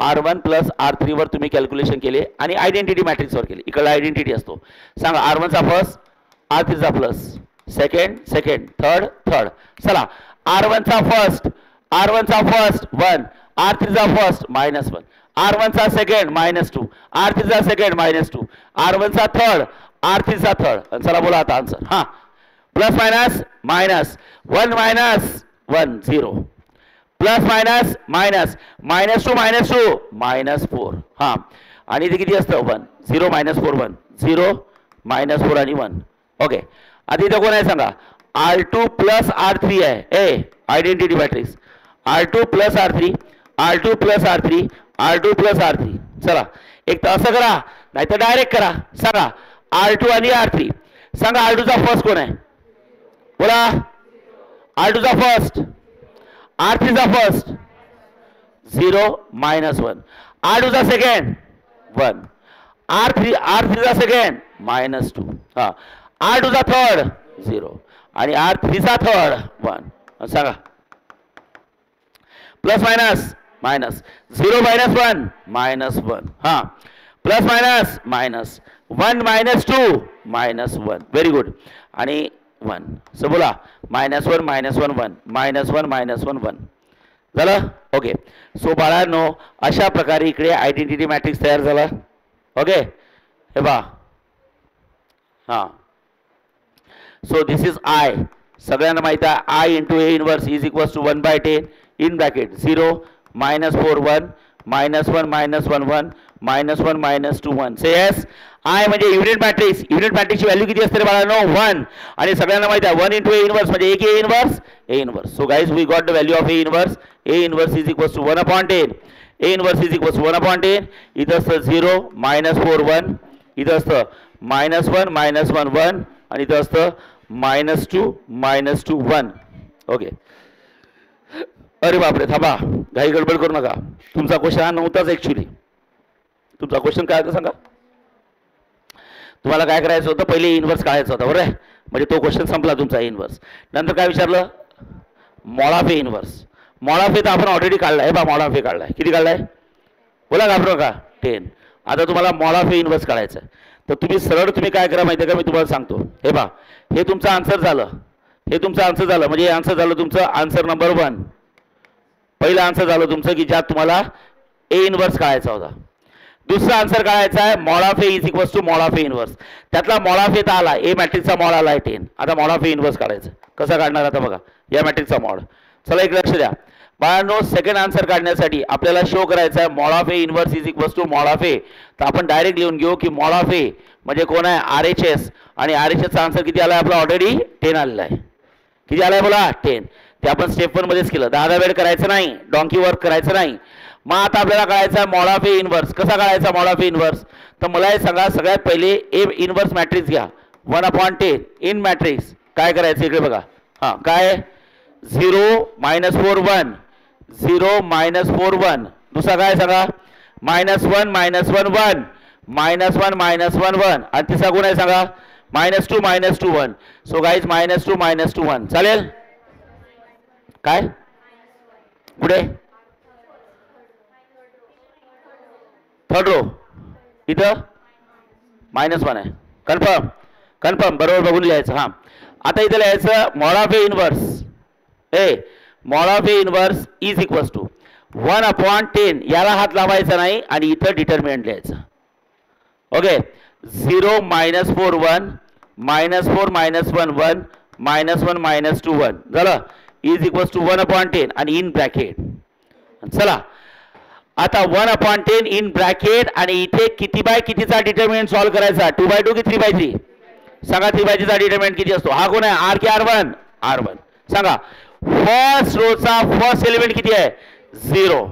R1 + R3 वर तुम्ही कॅल्क्युलेशन केले आणि आयडेंटिटी मॅट्रिक्सवर केले. इकडला आयडेंटिटी असतो. सांगा R1 चा फर्स्ट R3 चा plus second second third third. चला R1 चा फर्स्ट 1 R3 चा फर्स्ट -1 R1 चा सेकंड -2 R3 चा सेकंड -2 R1 चा थर्ड R3 चा थर्ड. चला बोला आता आन्सर हां plus minus minus 1 -1 0 plus minus minus -2 -4 हां आणि इथे किती असतं 1 0 -4 1 0 -4 आणि 1. ओके आता इथं कोण आहे सांगा R2 + R3 आहे identity matrix R2 + R3 R2 + R3 R2 + R3. चला एक तर असं करा नाही तर डायरेक्ट करा. सांगा R2 आणि R3 सांगा R2 चा फर्स्ट कोण आहे बोला R2 चा फर्स्ट R3 चा फर्स्ट 0 -1 R2 चा सेकंड 1 R3 चा सेकंड -2 हां R2 चा थर्ड 0 आणि R3 चा थर्ड 1. सांगा प्लस मायनस मायनस 0 -1 -1 हां plus minus minus 1 -2 -1 very good आणि 1. सो बोला -1 -1 1 -1 -1 1 झालं. ओके सो बाळांनो अशा प्रकारे इकडे आयडेंटिटी मॅट्रिक्स तयार झाला. ओके हे बा हां सो दिस इज I सगळ्यांना माहिती आहे I into A inverse is equals to 1/10 in bracket 0 -4 1 -1 -1 1 -1 -2 1. Say yes. I म्हणजे युनिट मॅट्रिक्स. युनिट मॅट्रिक्सची व्हॅल्यू किती असते रे बाळांनो 1. आणि सगळ्यांना माहिती आहे 1 इंटू ए इनवर्स म्हणजे एक A inverse A inverse. So guys we got the value of A inverse. A inverse is equals to 1/10. A inverse is equals to 1/10. इथं असतं 0 -4 1. इथं असतं -1 -1 1 आणि इथं असतं -2 -2 1. ओके. अरे बापरे थांबा, घाई गडबड करू नका. तुमचा क्वेश्चन हा नव्हताच ॲक्च्युली. तुमचा क्वेश्चन काय होता सांगा. तुम्हाला काय करायचं होतं, पहिले इनवर्स काढायचा होता बरोबर आहे. म्हणजे तो क्वेश्चन संपला तुमचा इनवर्स. नंतर काय विचारलं, mod of A inverse. Mod of A तर आपण ऑलरेडी काढलाय. बा मॉड ऑफ ए काढलाय. किती काढलाय बोला, घाबरू नका. 10. आता तुम्हाला मॉड ऑफ ए इनवर्स काढायचं आहे. तर तुम्ही काय करा माहिती आहे का, मी तुम्हाला सांगतो. हे बा हे तुमचं आन्सर झालं. हे तुमचं आन्सर झालं म्हणजे आन्सर झालं तुमचं आन्सर नंबर 1. पहिलं आन्सर झालं तुमचं की ज्यात तुम्हाला ए इनवर्स काढायचा होता. दुसरा आन्सर काढायचा आहे mod of A is equals to mod of A inverse. त्यातला मॉड ऑफ ए तर आला, ए मॅट्रिक्सचा मॉड आला आहे 10. आता मॉड ऑफ ए इनवर्स काढायचं. कसा काढणार आता बघा, या मॅट्रिक्सचा मॉड. चला एक लक्ष द्या बाळांनो. सेकंड आन्सर काढण्यासाठी आपल्याला शो करायचा आहे mod of A inverse is equals to mod of A. तर आपण डायरेक्ट लिहून घेऊ की मॉड ऑफ ए म्हणजे कोण आहे, RHS. आणि RHSचा आन्सर किती आला आहे आपला, ऑलरेडी 10 आलेला आहे. किती आला आहे बोला 10. ते आपण स्टेप 1 मध्येच केलं. 10 वेळ करायचं नाही, डॉंकी वर्क करायचं नाही. मग आता आपल्याला काढायचा आहे मॉड ऑफ ए इनवर्स. कसा काढायचा मॉड ऑफ ए इनवर्स, तर मला हे सांगा. सगळ्यात पहिले ए इनवर्स मॅट्रिक्स घ्या 1/10 इन मॅट्रिक्स. काय करायचं इकडे बघा. हां काय 0 -4 1 0 -4 1. दुसरा काय सांगा -1 -1 1 -1 -1 1. आणि तिसरा कोण आहे सांगा -2 -2 1. सो गाईज -2 -2 1 चालेल. काय पुढे थर्ड रो इथं -1 आहे. कन्फर्म कन्फर्म बरोबर बघून लिहायचं. हां आता इथं लिहायचं mod of A inverse. Mod of A inverse is equals to 1/10. याला हात लावायचा नाही आणि इथं डिटर्मिनंट लिहायचं. ओके 0 -4 1 -4 -1 1 -1 -2 1 झालं. इज इक्वल्स टू 1/10 आणि इन ब्रॅकेट. चला आता 1/10 इन ब्रॅकेट आणि इथे किती बाय कितीचा डिटर्मिनंट सॉल्व्ह करायचा, 2/2 की 3/3 सांगा. 3/3 चा डिटर्मिनंट किती असतो, हा कोण आहे आर की R1. R1 सांगा. फर्स्ट रोचा फर्स्ट एलिमेंट किती आहे 0.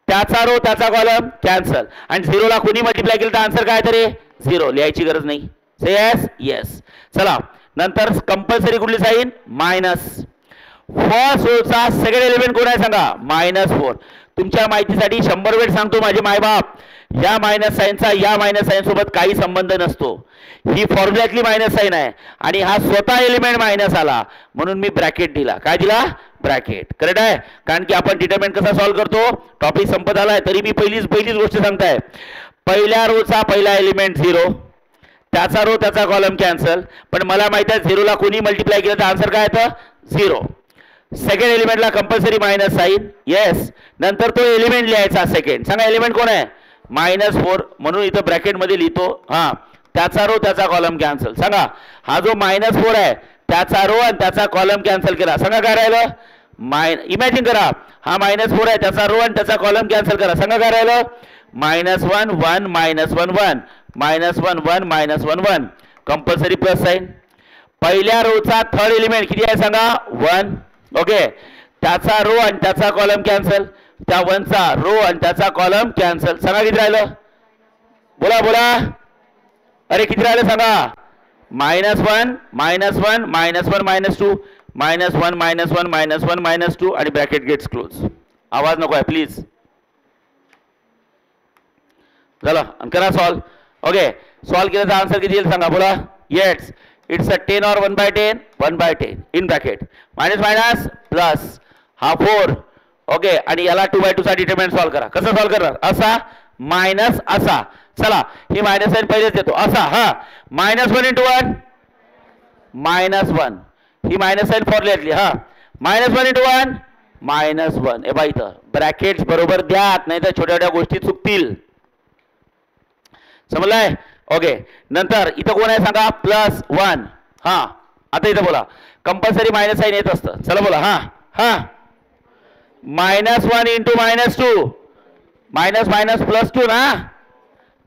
त्याचा रो त्याचा कॉलम कॅन्सल. आणि 0 ला कोणी मल्टिप्लाय केलं तर आन्सर काय तरी 0. लिहायची गरज नाही. Say yes yes. चला नंतर कंपल्सरी कुठली साईन मायनस. फर्स्ट रोचा सेकंड एलिमेंट कोण आहे सांगा -4. तुमच्या माहितीसाठी 100 वेळ सांगतो माझे मायबाप, या मायनस साईनचा या मायनस साईन सोबत काही संबंध नसतो. ही फॉर्म्युल्यातली मायनस साईन आहे आणि हा स्वतः एलिमेंट मायनस आला म्हणून मी ब्रॅकेट दिला. काय दिला ब्रॅकेट. करेक्ट आहे. कारण की आपण डिटर्मिनंट कसा सॉल्व्ह करतो, टॉपिक संपत आलाय तरी मी पहिलीच गोष्ट सांगताय. पहिल्या रोचा पहिला एलिमेंट 0, त्याचा रो त्याचा कॉलम कॅन्सल. पण मला माहिती आहे 0 ला कोणी मल्टिप्लाय केलं तर आन्सर काय येतं 0. सेकंड एलिमेंटला कंपल्सरी मायनस साईन येस. नंतर तो एलिमेंट लिहायचा सेकंड. सांगा एलिमेंट कोण आहे -4 म्हणून इथं ब्रॅकेट मध्ये लिहितो. हां त्याचा रो त्याचा कॉलम कॅन्सल. सांगा हा जो -4 आहे त्याचा रो आणि त्याचा कॉलम कॅन्सल केला. सांगा काय राहिलं इमॅजिन करा हा -4 आहे त्याचा रो आणि त्याचा कॉलम कॅन्सल करा. सांगा काय राहिलं -1 1 -1 1 -1 1 -1 1 कंपल्सरी प्लस साईन. पहिल्या रोचा थर्ड एलिमेंट किती आहे सांगा 1. ओके त्याचा रो आणि त्याचा कॉलम कॅन्सल. त्या 1 चा रो आणि त्याचा कॉलम कॅन्सल. सांगा किती राहिलं बोला बोला. अरे किती राहिलं सांगा -1 -1 -1 -2 -1 -1 -2 आणि ब्रॅकेट गेट्स क्लोज. आवाज नको आहे प्लीज. चला करा सॉल्व. ओके सॉल्व केल्याचा आन्सर किती येईल सांगा बोला. येस इट्स अ 10 और 1/10 1/10 इन ब्रॅकेट मायनस प्लस हा 4. ओके आणि याला 2/2 चा डिटर्मिनंट सॉल्व करा. कसं सॉल्व करणार असा मायनस असा. चला हे मायनस साईन पहिलेच देतो असा. हा -1 × 1 -1 ही मायनस साईन फॉर्म्युल्यातली. हा -1 × 1 -1. ए बाई इथं ब्रॅकेट्स बरोबर द्या नाही तर छोट्या छोट्या गोष्टी चुकतील. समजलाय. ओके नंतर इथं कोण आहे सांगा +1. हा आता इथं बोला कंपल्सरी मायनस साईन येत असतं. चला बोला हां हां. -1 इंटू -2 मायनस मायनस +2 ना,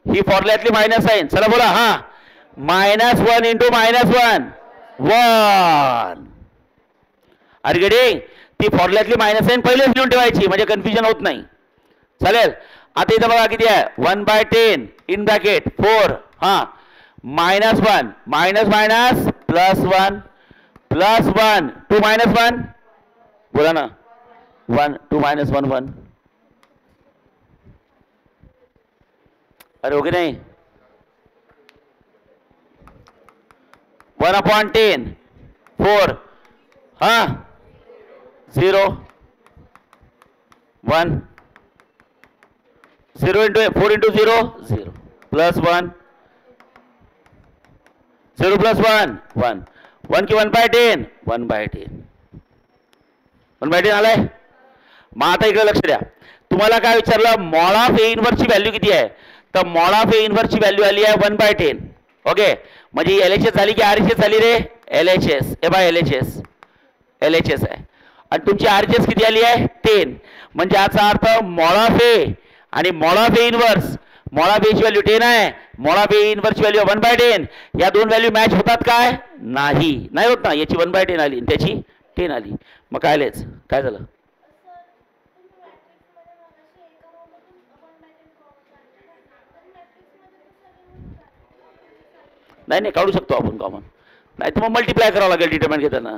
ही फॉर्म्युल्यातली मायनस साईन. चला बोला हां. -1 इंटू -1 1. अरे गेडी ती फॉर्म्युल्यातली मायनस साईन पहिलेच लिहून ठेवायची म्हणजे कन्फ्युजन होत नाही. चालेल. आता इथं बघा किती आहे 1/10 इन ब्रॅकेट 4 हां -1 मायनस मायनस +1 +1 2 -1 बोला ना 1 2 -1 1. अरे ओके नाही 1/10 4 हां 0 1 0 इंटू 4 इंटू 0 0 +1 0 +1 1 1 की 1/10 1/10 1/10 आलाय. मग आता इकडे लक्ष द्या. तुम्हाला काय विचारलं मॉड ऑफ ए इनव्हर्सची व्हॅल्यू किती आहे, तर मॉड ऑफ ए इनव्हर्सची व्हॅल्यू आली आहे 1/10. ओके म्हणजे LHS झाली की RHS झाली रे LHS. ए बाय LHS आहे आणि तुमची RHS किती आली आहे 10. म्हणजे याचा अर्थ मॉड ऑफ ए आणि mod of A inverse mod of A ची व्हॅल्यू 10 आहे, मॉड ऑफ ए इनव्हर्सची व्हॅल्यू 1/10. या दोन व्हॅल्यू मॅच होतात काय नाही होत ना. याची 1/10 आली आणि त्याची 10 आली. मग काय झालं नाही काढू शकतो आपण कॉमन. नाही तर मग मल्टिप्लाय करावं लागेल डिटरमिनंट घेताना.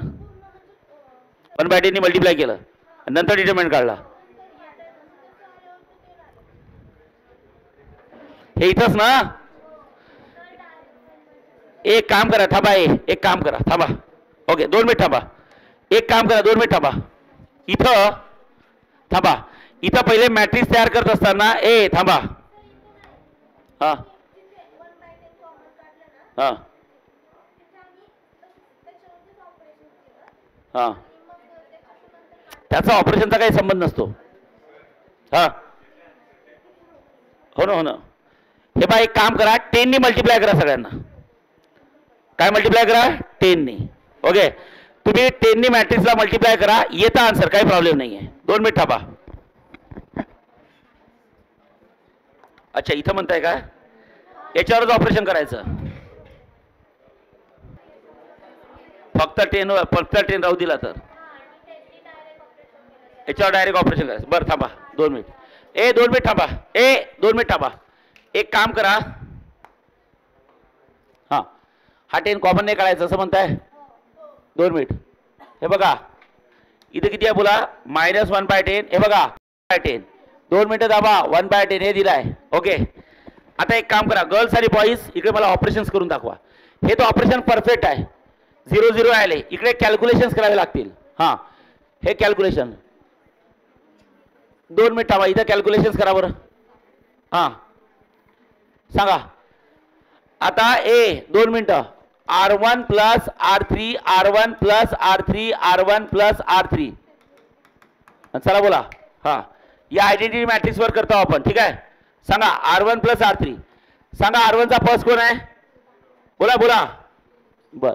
1/10 नी मल्टिप्लाय केलं नंतर डिटरमिनंट काढला. हे इथंच ना. एक काम करा थांबा एक काम करा थांबा. ओके 2 मिनिट थांबा. एक काम करा 2 मिनिट थांबा. इथं थांबा. इथं पहिले मॅट्रिक्स तयार करत असताना थांबा. हां हां हां त्याचा ऑपरेशनचा काही संबंध नसतो. हां हो ना. हे बा एक काम करा 10 नी मल्टिप्लाय करा सगळ्यांना. काय मल्टिप्लाय करा 10 नी. ओके तुम्ही 10 नी मॅट्रिक्सला मल्टिप्लाय करा येता आन्सर काही प्रॉब्लेम नाही आहे. 2 मिनिट थांबा. अच्छा इथं म्हणताय का याच्यावरच ऑपरेशन करायचं. फक्त 10 राहू दिला तर याच्यावर डायरेक्ट ऑपरेशन करायचं. बरं थांबा 2 मिनिट. 2 मिनिट थांबा. 2 मिनिट थांबा. एक काम करा हां हा 10 कॉमन नाही काढायचं असं म्हणताय. 2 मिनिट. हे बघा इथे किती आहे बोला -1/10. हे बघा 10 2 मिनिटं दाबा 1/10 हे दिलाय. ओके आता एक काम करा गर्ल्स आणि बॉईज इकडे मला ऑपरेशन्स करून दाखवा. हे तो ऑपरेशन परफेक्ट आहे 0 0 आले. इकडे कॅल्क्युलेशन्स करावे लागतील. हां हे कॅल्क्युलेशन 2 मिनिट थांबा. इथं कॅल्क्युलेशन्स करा बरं. हां सांगा आता 2 मिनिटं R1 + R3 R1 + R3 R1 + R3. चला बोला हां या आयडेंटिटी मॅट्रिक्स वर करतो आपण. ठीक आहे सांगा R1 + R3 सांगा. R1 चा फर्स्ट कोण आहे बोला बोला. बर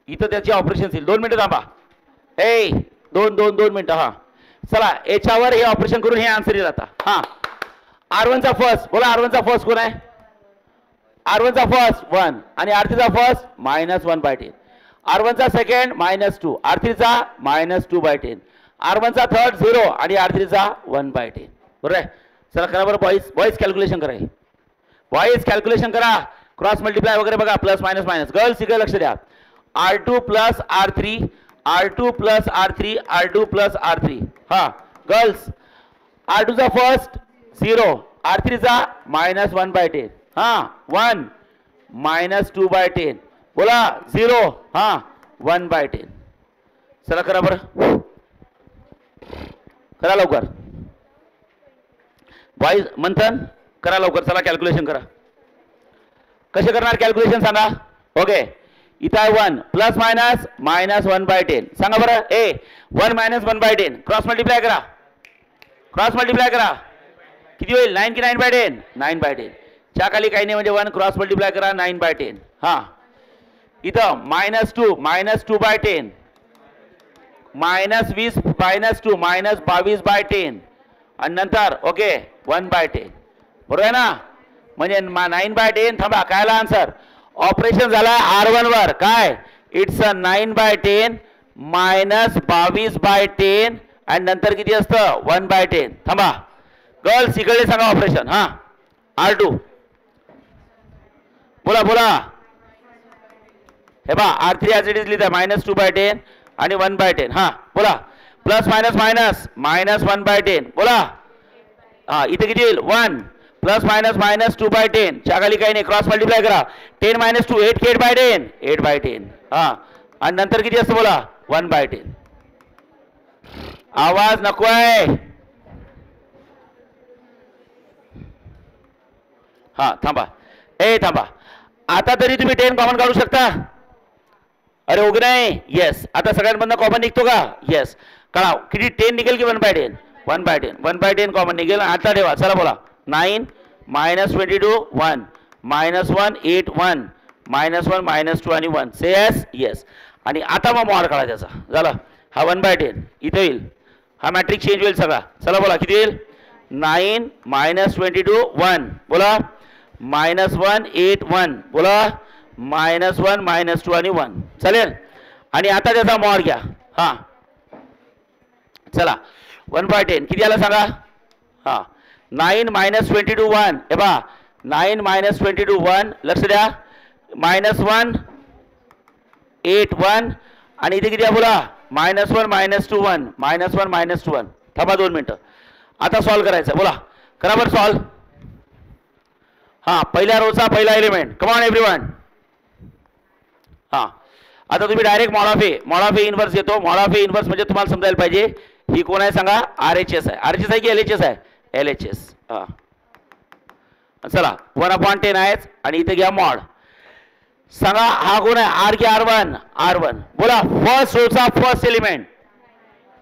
इथं त्याची ऑपरेशन येईल. 2 मिनिटं थांबा. 2 मिनिटं. हां चला याच्यावर हे ऑपरेशन करून हे आन्सर येईल आता. हां R1 चा फर्स्ट बोला. R1 चा फर्स्ट कोण आहे R1 चा फर्स्ट 1 आणि R3 चा फर्स्ट -1/10. R1 चा सेकंड -2 R3 चा -2/10. R1 चा थर्ड 0 आणि R3 चा 1/10. बरोबर आहे. चला करा बरं बॉईज कॅल्क्युलेशन करा. बॉईज कॅल्क्युलेशन करा क्रॉस मल्टिप्लाय वगैरे बघा प्लस मायनस मायनस. गर्ल्स इकडे लक्ष द्या. R2 + R3 R2 + R3 R2 + R3. हां गर्ल्स R2 चा फर्स्ट 0 R3 चा -1/10. हां 1 -2/10 बोला 0 हां 1/10. चला करा बरं करा लवकर. बॉईज मंथन करा लवकर. चला कॅल्क्युलेशन करा. कसे करणार कॅल्क्युलेशन सांगा. ओके इथं आहे 1 प्लस मायनस -1/10. सांगा बरं 1 - 1/10 क्रॉस मल्टिप्लाय करा. किती होईल 9 की 9/10 9/10. च्या खाली काही नाही म्हणजे 1 क्रॉस मल्टिप्लाय करा 9/10. हां इथं -2/10 -20 -2 -22/10 आणि नंतर ओके 1/10 बरोबर आहे ना. म्हणजे 9/10 थांबा कायला आन्सर ऑपरेशन झाला R1 वर काय इट्स अ 9/10 -22/10 आणि नंतर किती असतं 1/10. थांबा गर्ल्स इकडे सांगा ऑपरेशन. हां R2 बोला बोला. हे बा R3 ॲज इट इज लिहिता -2/10 आणि 1/10. हां बोला प्लस मायनस मायनस -1/10 बोला. हां इथे किती येईल 1 प्लस मायनस -2/10 च्या खाली काही नाही क्रॉस मल्टिप्लाय करा 10 - 2 8/10 8/10. हां आणि नंतर किती असतं बोला 1/10. आवाज नको आहे. हां थांबा थांबा आता तरी तुम्ही 10 कॉमन काढू शकता. अरे हो नाही येस. आता सगळ्यांमधनं कॉमन निघतो का येस काढा. किती 10 निघेल की 1/10 1/10 1/10 कॉमन निघेल. आता ठेवा चला बोला 9 -22 1 -1 8 1 -1 -2 आणि 1 से येस येस. आणि आता मग मॉड काढा त्याचा झाला. हा 1/10 इथे येईल. हा मॅट्रिक्स चेंज होईल सगळा. चला बोला किती येईल 9 -22 1 बोला -1 8 1 बोला -1 -2 आणि 1 चालेल. आणि आता त्याचा मॉड घ्या. हां चला 1/10 किती आला सांगा. हां 9 -22 1 हे बा 9 -22 1 लक्ष द्या -1 8 1 आणि इथे किती आहे बोला -1 -2 1 -1 -2 1. थांबा 2 मिनटं. आता सॉल्व करायचं बोला करा बरं सॉल्व. हां पहिल्या रोचा पहिला एलिमेंट कम ऑन एव्हरीवन. हां आता तुम्ही direct mod of A inverse येतो. मॉड ऑफ ए इन्व्हर्स म्हणजे तुम्हाला समजायला पाहिजे ही कोण आहे सांगा RHS आहे. RHS आहे की LHS आहे LHS. हां चला 1/10 आहेच आणि इथे घ्या मॉड. सांगा हा कोण आहे R की R1 R1 बोला. फर्स्ट रोचा फर्स्ट एलिमेंट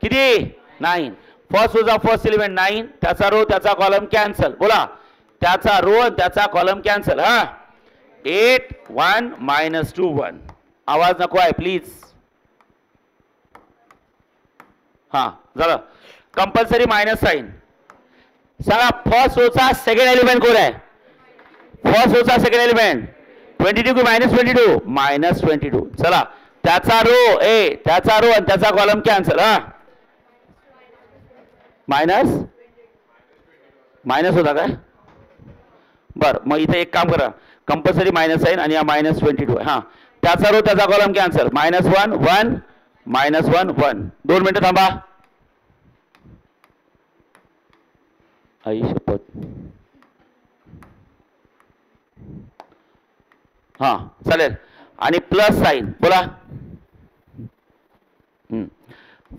किती 9 फर्स्ट रोचा फर्स्ट एलिमेंट 9 त्याचा रो त्याचा कॉलम कॅन्सल बोला त्याचा रो आणि त्याचा कॉलम कॅन्सल. हां 8 1 -2 1 आवाज नको आहे प्लीज. हां झालं कंपल्सरी मायनस साइन. सांगा फर्स्ट रोचा सेकंड एलिमेंट कोण आहे. फर्स्ट रोचा सेकंड एलिमेंट 22 की -22 -22. चला त्याचा रो त्याचा रो आणि त्याचा कॉलम कॅन्सल. हां मायनस होता काय बरं मग इथे एक काम करा कंपल्सरी मायनस साइन आणि हा -22 आहे. हां त्याचा रो त्याचा कॉलम कॅन्सल -1 1 -1 1. 2 मिनिटं थांबा. आई शपथ. हां चालेल आणि प्लस साइन बोला.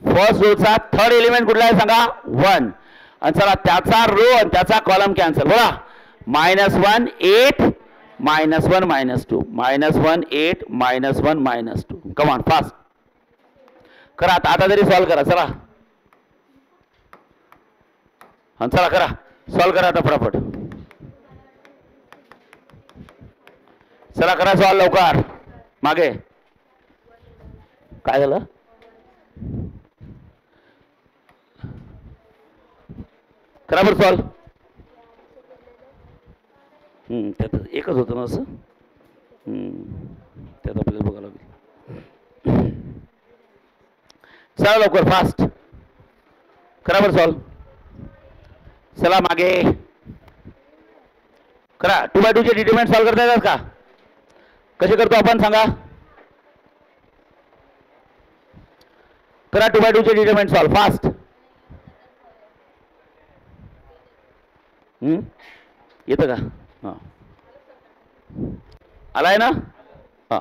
फर्स्ट रोचा थर्ड एलिमेंट कुठला आहे सांगा 1 आणि चला त्याचा रो आणि त्याचा कॉलम कॅन्सल बोला -1 8 -1 -2 -1 8 -1 -2. कम ऑन फास्ट करा आता तरी सॉल्व करा चला. हां चला करा सॉल्व करा आता फटाफट. चला करा सॉल्व लवकर. मागे काय झालं करा बरं सॉल्व. त्यात एकच होतं ना असं त्यात आपल्याला बघावं लागेल. चला लवकर फास्ट करा बरं सॉल्व. चला मागे करा. 2/2 चे डिटरमिनंट सॉल्व करता येतात का कसे करतो आपण सांगा. करा 2/2 चे डिटरमिनंट सॉल्व फास्ट. येतं का हां आलाय ना. हां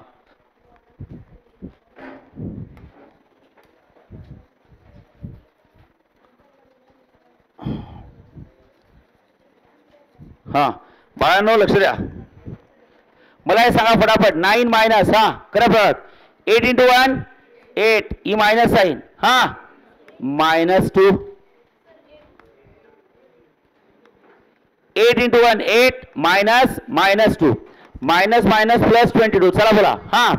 हां बाळांनो लक्ष द्या. मला हे सांगा फटाफट 9 मायनस हां करा परत 8 × 1 8 ही मायनस साइन. हां -2 8 into 1 8 minus -2 minus plus 22 चला बोला हां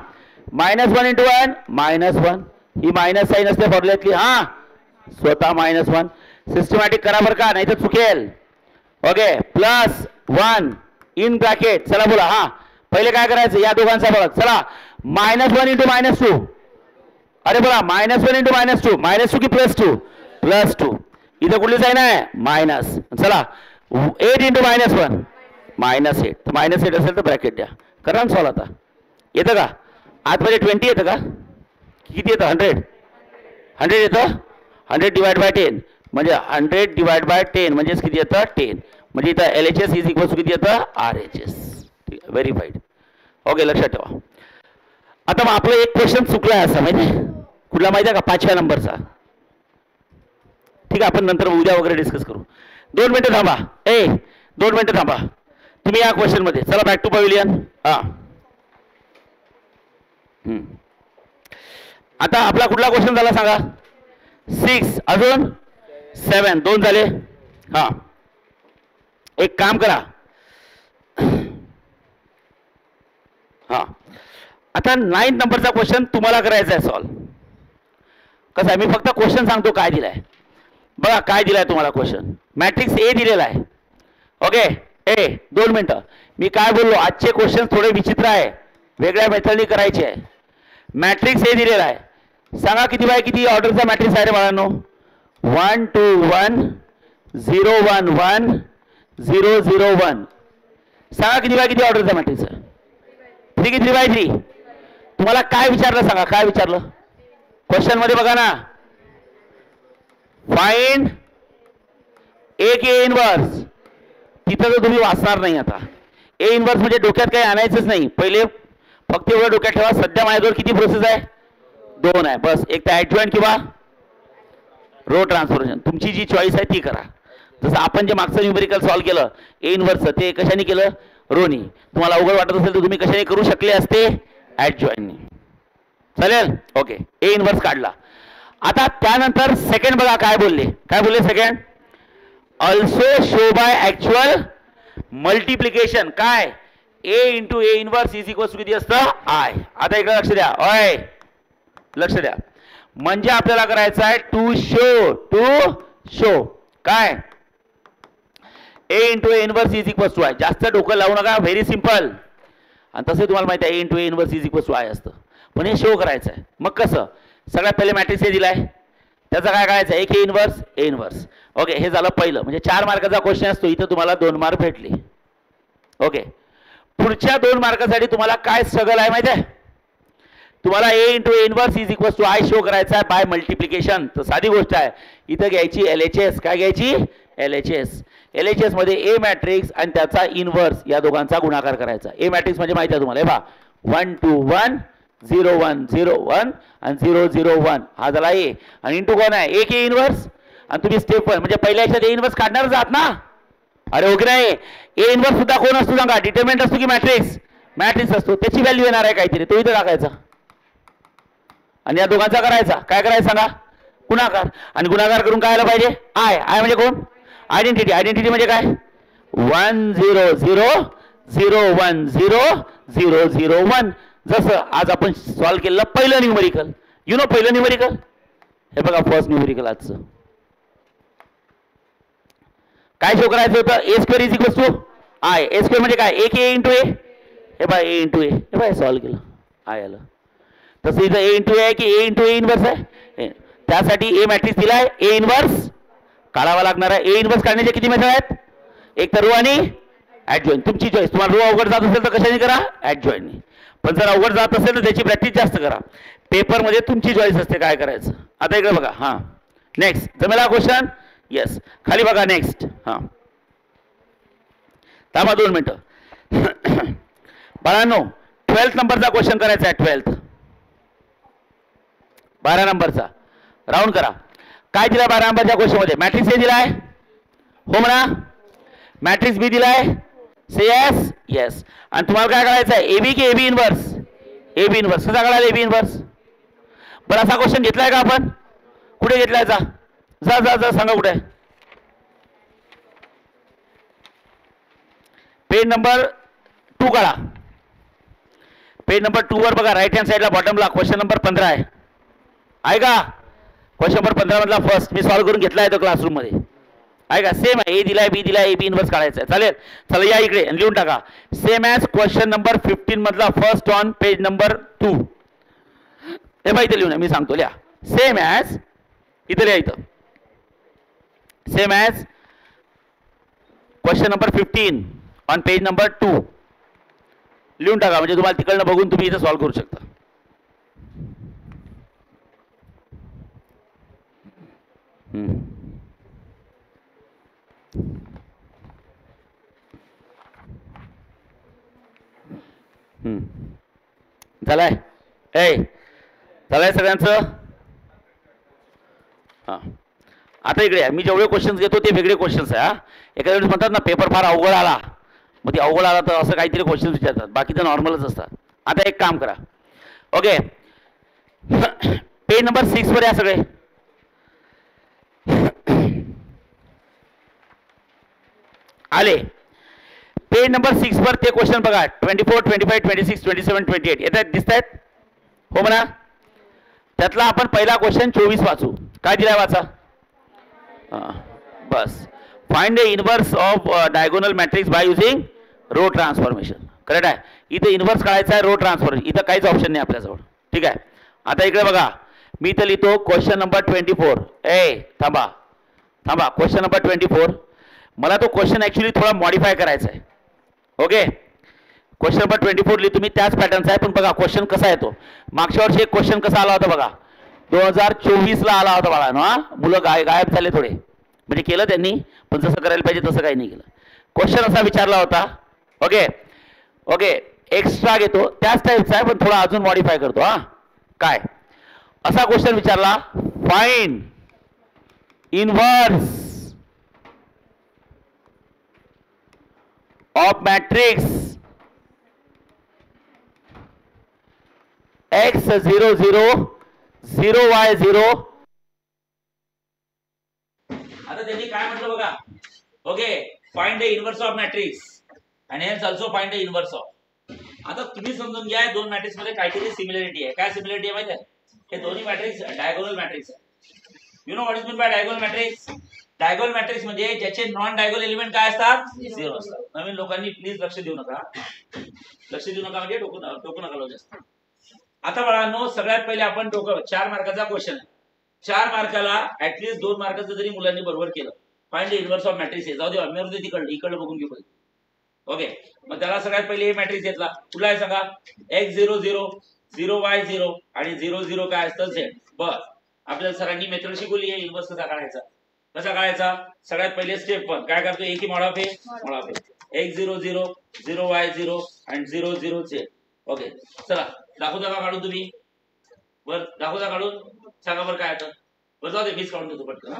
-1 into 1 -1 ही मायनस साइन असते फॉर्म्युल्यातली हां स्वतः -1 सिस्टमॅटिक करा बरं का नाही तर चुकेल ओके +1 इन ब्रॅकेट चला बोला हां पहिले काय करायचं या दोघांचा बघा चला -1 into -2 अरे बोला -1 into -2 -2 की +2 +2 इथं कुठली साइन आहे मायनस चला 8 into -1 -8 तर -8 असेल तर ब्रॅकेट द्या करा ना सॉल्व आता येतं का आतमध्ये 20 येतं का किती येतं 100 येतं 100 डिवाइड बाय 10 म्हणजे 100 डिवाइड बाय 10 म्हणजेच किती येतं 10 म्हणजे इथं LHS इज इक्वल टू किती येतं RHS ठीक आहे व्हेरीफाईड ओके लक्षात ठेवा आता मग आपलं एक क्वेश्चन चुकला आहे असं माहिती आहे कुठला माहिती आहे का 5व्या नंबरचा ठीक आहे आपण नंतर उद्या वगैरे डिस्कस करू 2 मिनिटं थांबा 2 मिनिटं थांबा तुम्ही या क्वेश्चन मध्ये चला बॅक टू पवेलियन हां आता आपला कुठला क्वेश्चन झाला सांगा 6 अजून 7 2 झाले हां एक काम करा हां आता 9 नंबरचा क्वेश्चन तुम्हाला करायचा आहे सॉल्व कसं आहे मी फक्त क्वेश्चन सांगतो काय दिलाय बघा काय दिलाय तुम्हाला क्वेश्चन मॅट्रिक्स ए दिलेला आहे ओके 2 मिनिटं मी काय बोललो आजचे क्वेश्चन थोडे विचित्र आहे वेगळ्या मेथडनी करायचे आहे मॅट्रिक्स ए दिलेला आहे सांगा किती बाय किती ऑर्डरचा मॅट्रिक्स आहे रे बाळांनो 1 2 1 0 1 1 0 0 1 सांगा किती बाय किती ऑर्डरचा मॅट्रिक्स आहे 3 बाय 3 तुम्हाला काय विचारलं सांगा काय विचारलं क्वेश्चन मध्ये बघा ना फाइंड ए के इनवर्स तिथं तर तुम्ही वाचणार नाही आता ए इनवर्स म्हणजे डोक्यात काही आणायचंच नाही पहिले फक्त एवढं डोक्यात ठेवा सध्या माझ्याजवळ किती प्रोसेस आहे 2 आहे बस एक तर ॲडजॉइंट किंवा रो ट्रान्सफॉर्मेशन तुमची जी चॉईस आहे ती करा जसं आपण जे मागचं न्यूमेरिकल सॉल्व केलं ए इनवर्सचं ते कशाने केलं रोनी तुम्हाला अवघड वाटत असेल तर तुम्ही कशाने करू शकले असते ॲडजॉइंटनी चालेल ओके ए इनवर्स काढला आता त्यानंतर सेकंड बघा काय बोलले second also show by actual multiplication काय A into A inverse is equal to किती असतं आय आता इकडे लक्ष द्या लक्ष द्या म्हणजे आपल्याला करायचं आहे टू शो काय A into A inverse is equal to I जास्त डोकं लावू नका व्हेरी सिम्पल आणि तसे तुम्हाला माहिती आहे A into A inverse is equal to I असतं पण हे शो करायचं आहे मग कसं सगळ्यात पहिले मॅट्रिक्स हे दिलाय त्याचा काय करायचं एक ए इनवर्स ओके हे झालं पहिलं म्हणजे 4 मार्काचा क्वेश्चन असतो इथं तुम्हाला 2 मार्क भेटले ओके पुढच्या 2 मार्कासाठी तुम्हाला काय स्ट्रगल आहे माहिती आहे तुम्हाला A into A inverse is equal to I show करायचा आहे बाय मल्टिप्लिकेशन तर साधी गोष्ट आहे इथं घ्यायची LHS काय घ्यायची LHS मध्ये ए मॅट्रिक्स आणि त्याचा इनवर्स या दोघांचा गुणाकार करायचा ए मॅट्रिक्स म्हणजे माहिती आहे तुम्हाला हे पहा 1 2 1 0 1 0 1 आणि 0 0 1 हा झाला ए आणि इंटू कोण आहे एक ए इनवर्स आणि तुम्ही स्टेप 1 म्हणजे पहिल्या याच्यात ए इनवर्स काढणारच आहात ना अरे ओके नाही ए इनवर्स सुद्धा कोण असतो सांगा डिटर्मिनंट असतो की मॅट्रिक्स असतो त्याची व्हॅल्यू येणार आहे काहीतरी तो इथं टाकायचा आणि या दोघांचा करायचा काय करायचं सांगा गुणाकार आणि गुणाकार करून काय आलं पाहिजे आय म्हणजे कोण आयडेंटिटी म्हणजे काय 1 0 0 0 1 0 0 0 1 जसं आज आपण सॉल्व केलेलं पहिलं न्यूमेरिकल पहिलं न्यूमेरिकल हे बघा फर्स्ट न्यूमेरिकल आजचं काय शो करायचं होतं A square is equal to I A square म्हणजे काय एक ए इंटू ए हे बघा ए इंटू ए हे बघा सॉल्व केलं आय आलं तसं इथं ए इंटू ए आहे की ए इंटू ए इनवर्स आहे त्यासाठी ए मॅट्रिक्स दिलाय ए इनवर्स काढावा लागणार आहे ए इनवर्स काढण्याचे किती मेथड आहेत एक तर रो आणि ॲडजॉइंट तुमची चॉईस तुम्हाला रो अवघड जात असेल तर कशाने करा ॲडजॉइंटनी पण जर अवघड जात असेल तर त्याची प्रॅक्टिस जास्त करा पेपरमध्ये तुमची चॉईस असते काय करायचं आता इकडे बघा हां नेक्स्ट जमेला क्वेश्चन येस खाली बघा नेक्स्ट हां थांबा 2 मिनिटं बाळांनो 12th नंबरचा क्वेश्चन करायचा आहे 12th 12 नंबरचा राऊंड करा काय दिला 12 नंबरच्या क्वेश्चन मध्ये मॅट्रिक्स ए दिलाय हो म्हणा मॅट्रिक्स बी दिलाय से येस आणि तुम्हाला काय करायचं आहे एबी की एबी इनवर्स कसा कळाला एबी इनवर्स बरं असा क्वेश्चन घेतलाय का आपण कुठे घेतलाय जा सांगा कुठे पेज नंबर 2 काढा. पेज नंबर 2 वर बघा, राईट हँड साईडला बॉटमला क्वेश्चन नंबर 15 आहे का? क्वेश्चन नंबर 15 मधला फर्स्ट मी सॉल्व्ह करून घेतला आहे तो क्लासरूम मध्ये, आहे का? सेम आहे, ए दिलाय, बी दिलाय, ए बी इन्व्हर्स काढायचं आहे. चालेल, चला या इकडे लिहून टाका. सेम ॲज क्वेश्चन नंबर 15 मधला फर्स्ट ऑन पेज नंबर 2. हे बघा इथे लिहून, मी सांगतो, लिहा. सेम ॲज, इथे लिहा, इथं same as question number 15 on page number 2 लिहून टाका, म्हणजे तुम्हाला तिकडनं बघून तुम्ही इथे सॉल्व्ह करू शकता. झालाय? झालंय सगळ्यांचं? हां, आता इकडे मी जेवढे क्वेश्चन्स घेतो ते वेगळे क्वेश्चन्स आहे. एखाद्या वेळेस म्हणतात ना पेपर फार अवघड आला, मग ते अवघड आला तर असं काहीतरी क्वेश्चन्स विचारतात, बाकी तर नॉर्मलच असतात. आता एक काम करा, ओके, पेज नंबर 6 वर या सगळे. आले पेज नंबर 6 वर ते क्वेश्चन बघा. 24, 25, 26, 27, 28 येतात, दिसत आहेत? हो म्हणा. त्यातला आपण पहिला क्वेश्चन 24 वाचू. काय दिलाय वाचा? बस, find the inverse of diagonal matrix by using row transformation. Correct आहे. इथे इनवर्स काढायचा आहे, रो ट्रान्सफॉर्मेशन, इथं काहीच ऑप्शन नाही आपल्याजवळ. ठीक आहे. आता इकडे बघा, मी इथं लिहितो क्वेश्चन नंबर 24. थांबा थांबा, क्वेश्चन नंबर 24. मला तो क्वेश्चन ॲक्च्युली थोडा मॉडिफाय करायचा आहे. ओके, क्वेश्चन नंबर 24 लिहितो मी, त्याच पॅटर्नचा आहे, पण बघा क्वेश्चन कसा येतो. मागच्या वर्षी एक क्वेश्चन कसा आला होता बघा, 2024ला आला होता बाळा ना. मुलं गायब झाले थोडे, म्हणजे केलं त्यांनी, पण जसं करायला पाहिजे तसं काही नाही केलं. क्वेश्चन असा विचारला होता. ओके ओके, एक्स्ट्रा घेतो, त्याच टाईपचा आहे, पण थोडा अजून मॉडिफाय करतो. काय असा क्वेश्चन विचारला, find inverse of matrix x0 0 0 y 0. आता त्यांनी काय म्हटलं बघा, okay, find the inverse of matrix आणि hence also find the inverse of. आता तुम्ही समजून घ्या, दोन मॅट्रिक्स मध्ये काहीतरी सिमिलरिटी आहे. काय सिमिलरिटी आहे माहिती आहे? हे दोन्ही मॅट्रिक्स डायगोनल मॅट्रिक्स आहे. You know what is mean by diagonal matrix? Diagonal matrix म्हणजे ज्याचे नॉन डायगोनल एलिमेंट काय असतात? 0 असतात. नवीन लोकांनी प्लीज लक्ष देऊ नका, लक्ष देऊ नका म्हणजे डोकं नका लावू जास्त. आता बाळांनो, सगळ्यात पहिले आपण 4 मार्काचा क्वेश्चन आहे. 4 मार्काला ऍटलीस्ट 2 मार्काचं जरी मुलांनी बरोबर केलं, find the inverse of matrix आहे. जाऊ दे, अमेर इकडलं बघून घेऊ. ओके, मग त्याला सगळ्यात पहिले हे मॅट्रिक्स घेतला. कुठला आहे सांगा? x0 0 0 y 0 आणि 0 0 काय असतं? z. बस, आपल्याला सरांनी मेथड शिकवली आहे इनवर्स कसा काढायचा. कसा काढायचा? सगळ्यात पहिले स्टेप 1 काय करतो? एक ही मॉड ऑफ x0 0 0 y 0 आणि 0 0 z. ओके, चला दाखवता का काढून तुम्ही? बर, दाखवता काढून, सांगा बरं काय आता. बरं जाऊ दे, मीच काढून देतो पटकन.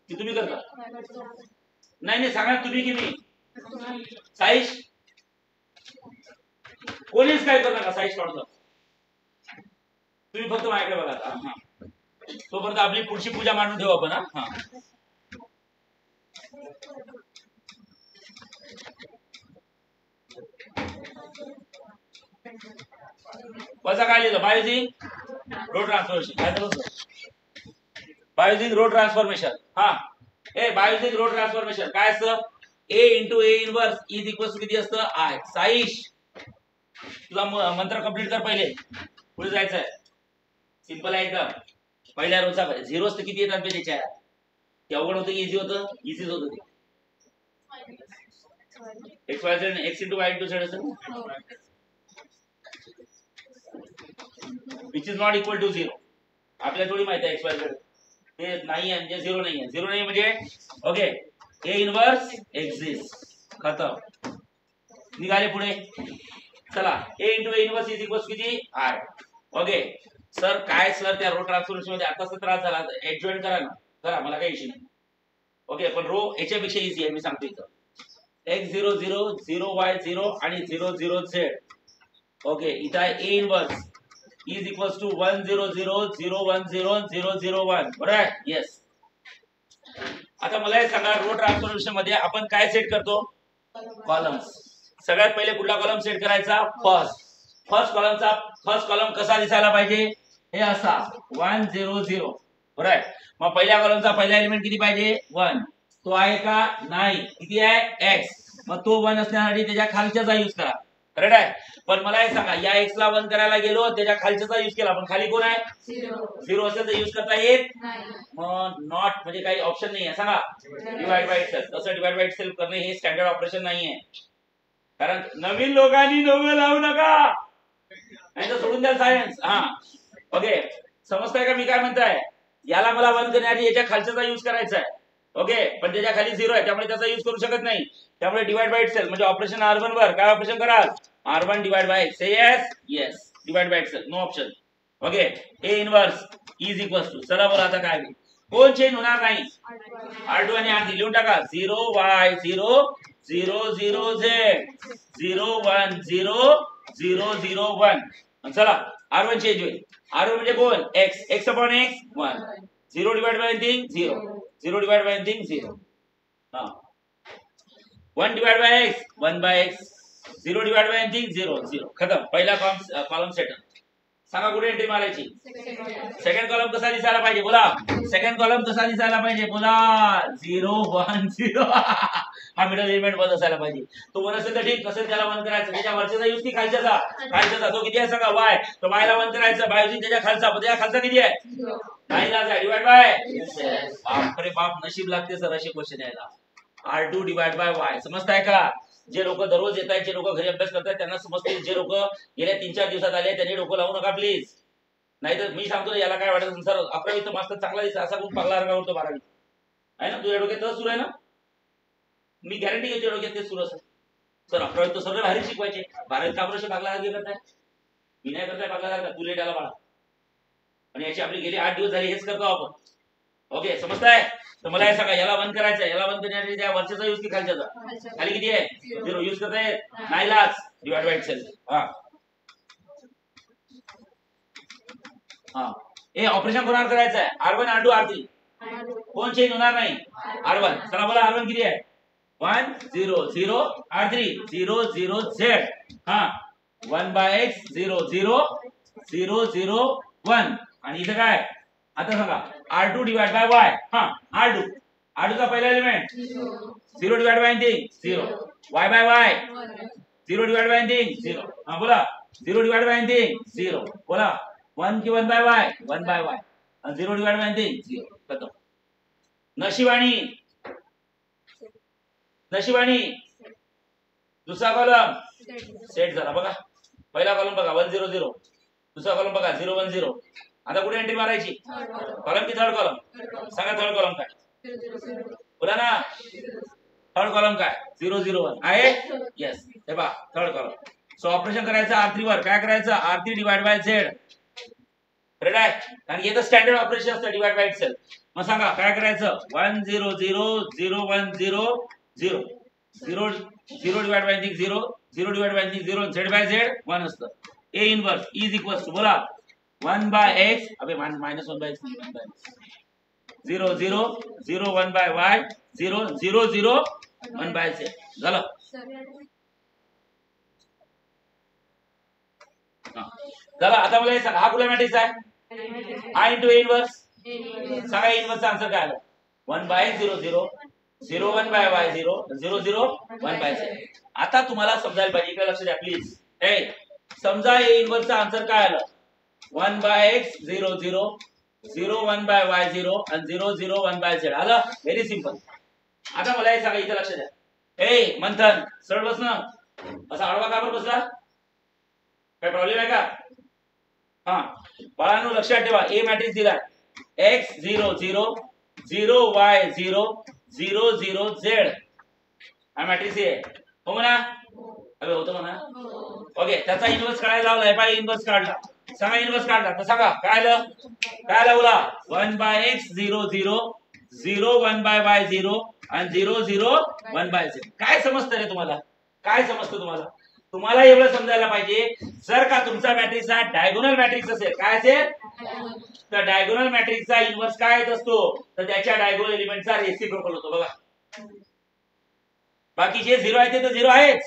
की तुम्ही करता? नाही सांगा तुम्ही की मी? साईश, कोणीच काय करणार का? साईश काढून तुम्ही फक्त माझ्याकडे बघा आता. तोपर्यंत आपली पुढची पूजा मांडून ठेवू आपण. कसं काय लिहिलं? By using row transformation. काय झालं? By using row transformation. By using row transformation काय असतं? a into a inverse is equal to किती असतं? I. साईश, तुझा मंत्र कंप्लीट कर पहिले, पुढे जायचं आहे. सिंपल आहे एकदम. पहिल्या रोचा 0 असतं, किती येतात त्याच्या? ते अवघड होतं की इझी होतं? इझीच होतं ते. x y z x into y into z असं, which is not equal to 0. आपल्याला थोडी माहिती आहे x y z ते नाही आहे, म्हणजे 0 नाही आहे. 0 नाही म्हणजे ओके, a इनवर्स एक्झिस्ट, खतम. निघाले पुढे. चला, a into a inverse is equal किती? I. ओके सर, काय सर त्या रो ट्रान्सफॉर्मेशन मध्ये आताच त्रास झाला, एड जॉईन करा ना. करा, मला काही इश्यू नाही. ओके, पण रो याच्यापेक्षा इझी आहे, मी सांगतो इथं. x0 0 0 y 0 आणि 0 0 z. ओके, इथं आहे a inverse is equal to 1 0 0 0 1 0 0 0 1. बरोबर आहे? येस. आता मला हे सांगा, रो ट्रान्सफॉर्मेशन मध्ये आपण काय सेट करतो? कॉलम्स. सगळ्यात पहिले कुठला कॉलम सेट करायचा? फर्स्ट कॉलम कसा दिसायला पाहिजे? हे असा 1 0 0. बरोबर आहे. मग पहिल्या कॉलमचा पहिला एलिमेंट किती पाहिजे? 1. तो आहे का? नाही. किती आहे? x. मग तो 1 असण्यासाठी त्याच्या खालच्याचा यूज करा. करेक्ट आहे. पण मला हे सांगा, या x ला 1 करायला गेलो, त्याच्या खालच्याचा यूज केला, पण खाली कोण आहे? 0 असेल तर यूज करता येत नाही. मग नॉट म्हणजे काही ऑप्शन नाही आहे. सांगा डिवाइड बाय इटसेल्फ. तसं डिवाइड बाय इटसेल्फ करणे हे स्टँडर्ड ऑपरेशन नाही आहे. कारण नवीन लोकांनी नवं लावू नका, नाही तर सोडून द्या सायन्स. हा ओके, समजताय का मी काय म्हणताय? याला मला 1 करण्यासाठी याच्या खालच्याचा यूज करायचा आहे. ओके, पण त्याच्या खाली 0 आहे, त्यामुळे त्याचा यूज करू शकत नाही. त्यामुळे डिवाइड बाय इटसेल्फ म्हणजे ऑपरेशन R1 वर काय ऑपरेशन कराल? R1 divide by say yes divide by itself, no option. Okay, A inverse is equals to, चला बरं आता काय कोण चेंज होणार नाही? R2 आणि R3 लिहून टाका. 0 y 0 0 0 z 0 1 0 0 0 1. चला R1 चेंज होईल. R1 म्हणजे कोण? x. x upon x 1. 0 divide by anything 0. 0 divide by anything 0. हां 1 divide by x 1 by x. 0 divide by anything 0 0. खतम. पहिला कॉलम सेटल. सांगा कुठे एंट्री मारायची? सेकंड कॉलम कसा दिसायला पाहिजे? बोला. सेकंड कॉलम कसा दिसायला पाहिजे? बोला. 0 1 0. हा मिडल एलिमेंट 1 असायला पाहिजे. तो 1 असेल तर ठीक, नसेल त्याला 1 करायचं. त्याच्या वरच्याचा यूज की खालच्याचा? खालच्याचा. तो किती आहे सांगा? y. तो y ला 1 करायचं. y यूज त्याच्या खालचा. त्याच्या खालचा किती आहे? 0. नाही ला डिवाइड बाय. बाप रे बाप, नशीब लागते सर असे क्वेश्चन यायला. R2 divide by y. समजताय का? जे लोक दररोज येत आहेत, जे लोक घरी अभ्यास करतात त्यांना समजतील. जे लोक गेल्या 3-4 दिवसात आले त्यांनी डोकं लावू नका प्लीज. नाहीतर मी सांगतो याला काय वाटत सर 11वीत मास्तर चांगला दिसला, असा कोण पगला रंगा उरतो 12वीत आहे ना? तुझ्या डोक्यात तसं सुरू आहे ना? मी गॅरंटी घेतो डोक्यात ते सुरू असेल. सर 11वीत तर सगळे भारी शिकवायचे, 12वीत का वर्ष पगला रंगी करताय? मी नाही करताय पगला रंगा, तू लेट आला बाळा. आणि याची आपली गेली 8 दिवस झाले हेच करतो आपण. ओके, समजताय? तर मला हे सांगा, याला 1 करायचं. याला 1 करण्यासाठी त्या वरच्याचा यूज की खालच्याचा? खाली किती आहे? 0. यूज करता येत नाही लाच डिवाइड बाय इटसेल्फ. हां हां हे ऑपरेशन कोणावर करायचं आहे? R1 R2 R3. कोण चेंज होणार नाही? R1. चला बोला R1 किती आहे? 1 0 0. R3 0 0 z. हां 1 बाय x 0 0 0 0 1. आणि इथं काय? आता सांगा R2 डिवाइड बाय y. हां R2 चा पहिला element 0 divide by anything 0. y by y 0 divide by anything 0. हां बोला 0 डिवाइड बाय एनीथिंग 0. बोला 1 की 1 by y 1 by y. 0 divide by anything 0. खतम. नशिबानी दुसरा कॉलम सेट झाला बघा. पहिला कॉलम बघा 1 0 0. दुसरा कॉलम बघा 0 1 0. आता कुठे एंट्री मारायची? कॉलम की थर्ड कॉलम? सांगा थर्ड कॉलम काय? बोला ना. थर्ड कॉलम काय? 0 0 1 आहे. येस, हे पहा थर्ड कॉलम. सो ऑपरेशन करायचं R3 वर. काय करायचं? R3 divide by z. Red आहे? कारण हे तर स्टँडर्ड ऑपरेशन असतं डिवाइड बाय इटसेल्फ. मग सांगा काय करायचं? 1 0 0 0 1 0 0 0 0 divide by 0 0 divide by 0 z by z 1 असतं. A inverse is equals to बोला 1 बाय x. अबे minus 1 by x 0 0 0 1 by y 0 0 0 1 by z. झालं. चला आता मला हे सांगा, हा कुठला मॅट्रिक्स आहे? I into A inverse. सांगा इनवर्सचा आन्सर काय आला? 1 by 0 0 0 1 by y 0 0 0 1 by z. आता तुम्हाला समजायला पाहिजे, इकडे लक्ष द्या प्लीज. ए समजा A इनवर्सचा आन्सर काय आला? 1 बाय x 0 0 0 1 बाय y 0 आणि 0 0 1 बाय z. आलं? Very simple. आता मला हे सांगा, इथे लक्ष द्या. ए मंथन सरळ बस ना. असा आडवा का बरं बसला? काय प्रॉब्लेम आहे का? हां बाळांनो लक्षात ठेवा, ए मॅट्रिक्स दिला x 0 0 0 y 0 0 0 z. हा मॅट्रिक्स आहे हो म्हणा. अबे होतो म्हणा. ओके, त्याचा इन्व्हर्स काढायला लावलाय. पाय इन्व्हर्स काढला. सांगा इन्व्हर्स काढला तर सांगा काय आलं? काय आलं बोला? 1 बाय x 0 0 0 1 बाय y 0 आणि 0 0 1 बाय z. काय समजतं रे तुम्हाला? काय समजतं तुम्हाला? तुम्हाला एवढं समजायला पाहिजे, जर का तुमचा मॅट्रिक्स हा डायगोनल मॅट्रिक्स असेल, काय असेल? तर डायगोनल मॅट्रिक्सचा इन्व्हर्स काय येत असतो? तर त्याच्या डायगोनल एलिमेंटचा रेसिप्रोकल होतो बघा. बाकीचे 0 आहे ते तर 0 आहेच.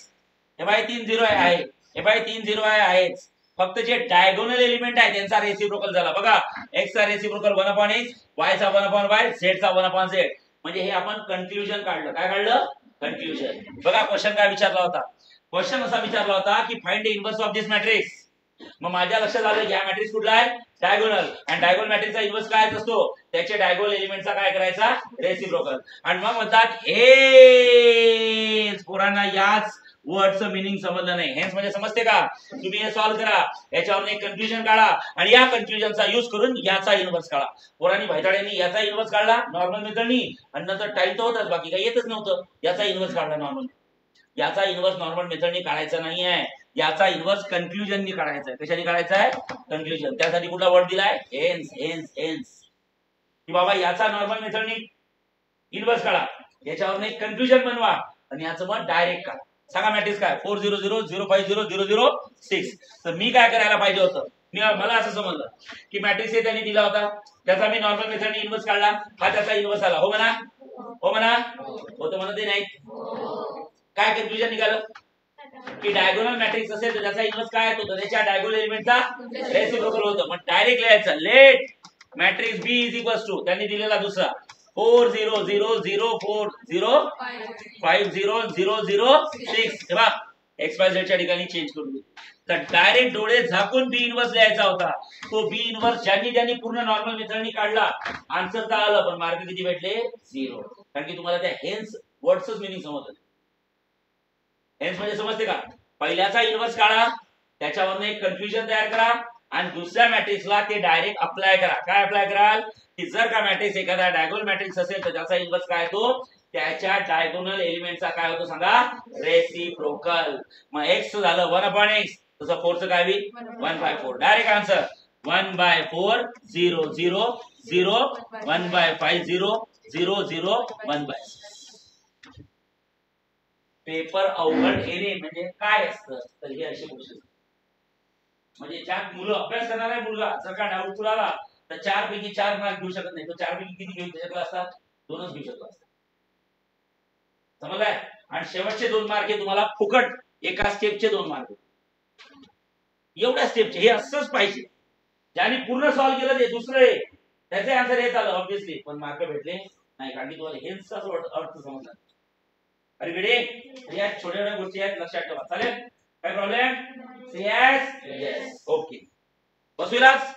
हे बाय 3 0 आहे. हे बाय 3 0 आहेच. फक्त जे डायगोनल एलिमेंट आहे त्यांचा रेसिप्रोकल झाला. बघा x चा रेसिप्रोकल 1/x, y चा 1/y, z चा 1/z. म्हणजे हे आपण कन्क्लुजन काढलं. काय काढलं? कन्क्लुजन. बघा क्वेश्चन काय विचारला होता? क्वेश्चन असा विचारला होता की find the inverse of this matrix. मग माझ्या लक्षात आलं या मॅट्रिक्स कुठला आहे? डायगोनल. आणि डायगोनल मॅट्रिक्सचा इन्व्हर्स काय असतो? त्याच्या डायगोनल एलिमेंटचा काय करायचा? रेसिप्रोकल. आणि मग म्हणतात हे पोरांना याच वर्डचं मीनिंग समजलं नाही. हेन्स म्हणजे समजते का? तुम्ही हे सॉल्व्ह करा, याच्यावर एक कन्क्लुजन काढा आणि या कन्क्लुजनचा यूज करून याचा इन्व्हर्स काढा. पोरांनी भाईताड्यांनी याचा इन्व्हर्स काढला नॉर्मल मेथडनी आणि नंतर टाइम तर होताच, बाकी काही येतच नव्हतं. याचा इन्व्हर्स काढला नॉर्मल. याचा इन्व्हर्स नॉर्मल मेथडनी काढायचा नाहीये. याचा इन्व्हर्स कन्क्लुजननी काढायचा आहे. कशाने काढायचा आहे? कन्क्लुजन. त्यासाठी कुठला वर्ड दिलाय? हेन्स. हेन्स. हेन्स. की बाबा याचा नॉर्मल मेथडनी इन्व्हर्स काढा, याच्यावर एक कन्क्लुजन बनवा आणि याचं मग डायरेक्ट काढा. सांगा मॅट्रिक्स काय? 4 0 0 0 5 0 0 0 6. तर मी काय करायला पाहिजे होतं? मला असं समजलं की मॅट्रिक्स हे त्यांनी दिला होता, त्याचा मी नॉर्मल मेथडने इन्व्हर्स काढला, हा त्याचा इन्व्हर्स आला. हो म्हणा? हो म्हणा? हो तर म्हणते नाही. काय कन्क्लुजन निघालं? की डायगोनल मॅट्रिक्स असेल तर त्याचा इन्व्हर्स काय येतो? त्याच्या डायगोनल एलिमेंटचा रेसिप्रोकल होतं. मग डायरेक्ट लिहायचं let matrix B is equals to त्यांनी दिलेला दुसरा 4 0 0 0 4 0 5 0 0 0 6. हे बघा एक्स वाय झेड च्या ठिकाणी चेंज करून दिली. तर डायरेक्ट डोळे झाकून बी इन्व्हर्स लिहायचा होता. तो बी इन्व्हर्स ज्यांनी पूर्ण नॉर्मल मेथडनी काढला, आन्सर तर आलं पण मार्क किती भेटले? 0. कारण की तुम्हाला त्या हेन्स वर्डचंच मीनिंग समजलं. हेन्स म्हणजे समजते का? पहिल्याचा इन्व्हर्स काढा, त्याच्यावरनं एक कन्फ्युजन तयार करा आणि दुसऱ्या मॅट्रिक्सला ते डायरेक्ट अप्लाय करा. काय अप्लाय कराल? की जर का मॅट्रिक्स एखादा डायगोनल मॅट्रिक्स असेल तर त्याचा इन्व्हर्स काय येतो? त्याच्या डायगोनल एलिमेंटचा काय होतो सांगा? रेसिप्रोकल. मग x झालं 1/x, तसं 4 चं काय होईल? 1/4. Direct answer 1/4 0 0 0 1/5 0 0 0 1/6. पेपर अवघड येणे म्हणजे काय असतं? तर हे अशी गोष्ट म्हणजे ज्या मुलं अभ्यास करणार आहे, मुलगा जर का डाऊट तुला आला तर 4 पैकी 4 मार्क घेऊ शकत नाही. तो 4 पैकी किती घेऊ शकला असता? 2च घेऊ शकला असता. समजलाय? आणि शेवटचे 2 मार्क हे तुम्हाला फुकट, एका स्टेपचे 2 मार्क. एवढ्या स्टेपचे हे असंच पाहिजे. ज्याने पूर्ण सॉल्व्ह केलं ते दुसरं आहे, त्याचे आन्सर हे झालं ऑब्विसली, पण मार्क भेटले नाही कारण की तुम्हाला हेन्सचाच अर्थ समजला. अरे बेटे या छोट्या छोट्या गोष्टी आहेत, लक्षात ठेवा. चालेल? काय प्रॉब्लेम? येस. ओके. बसविलास?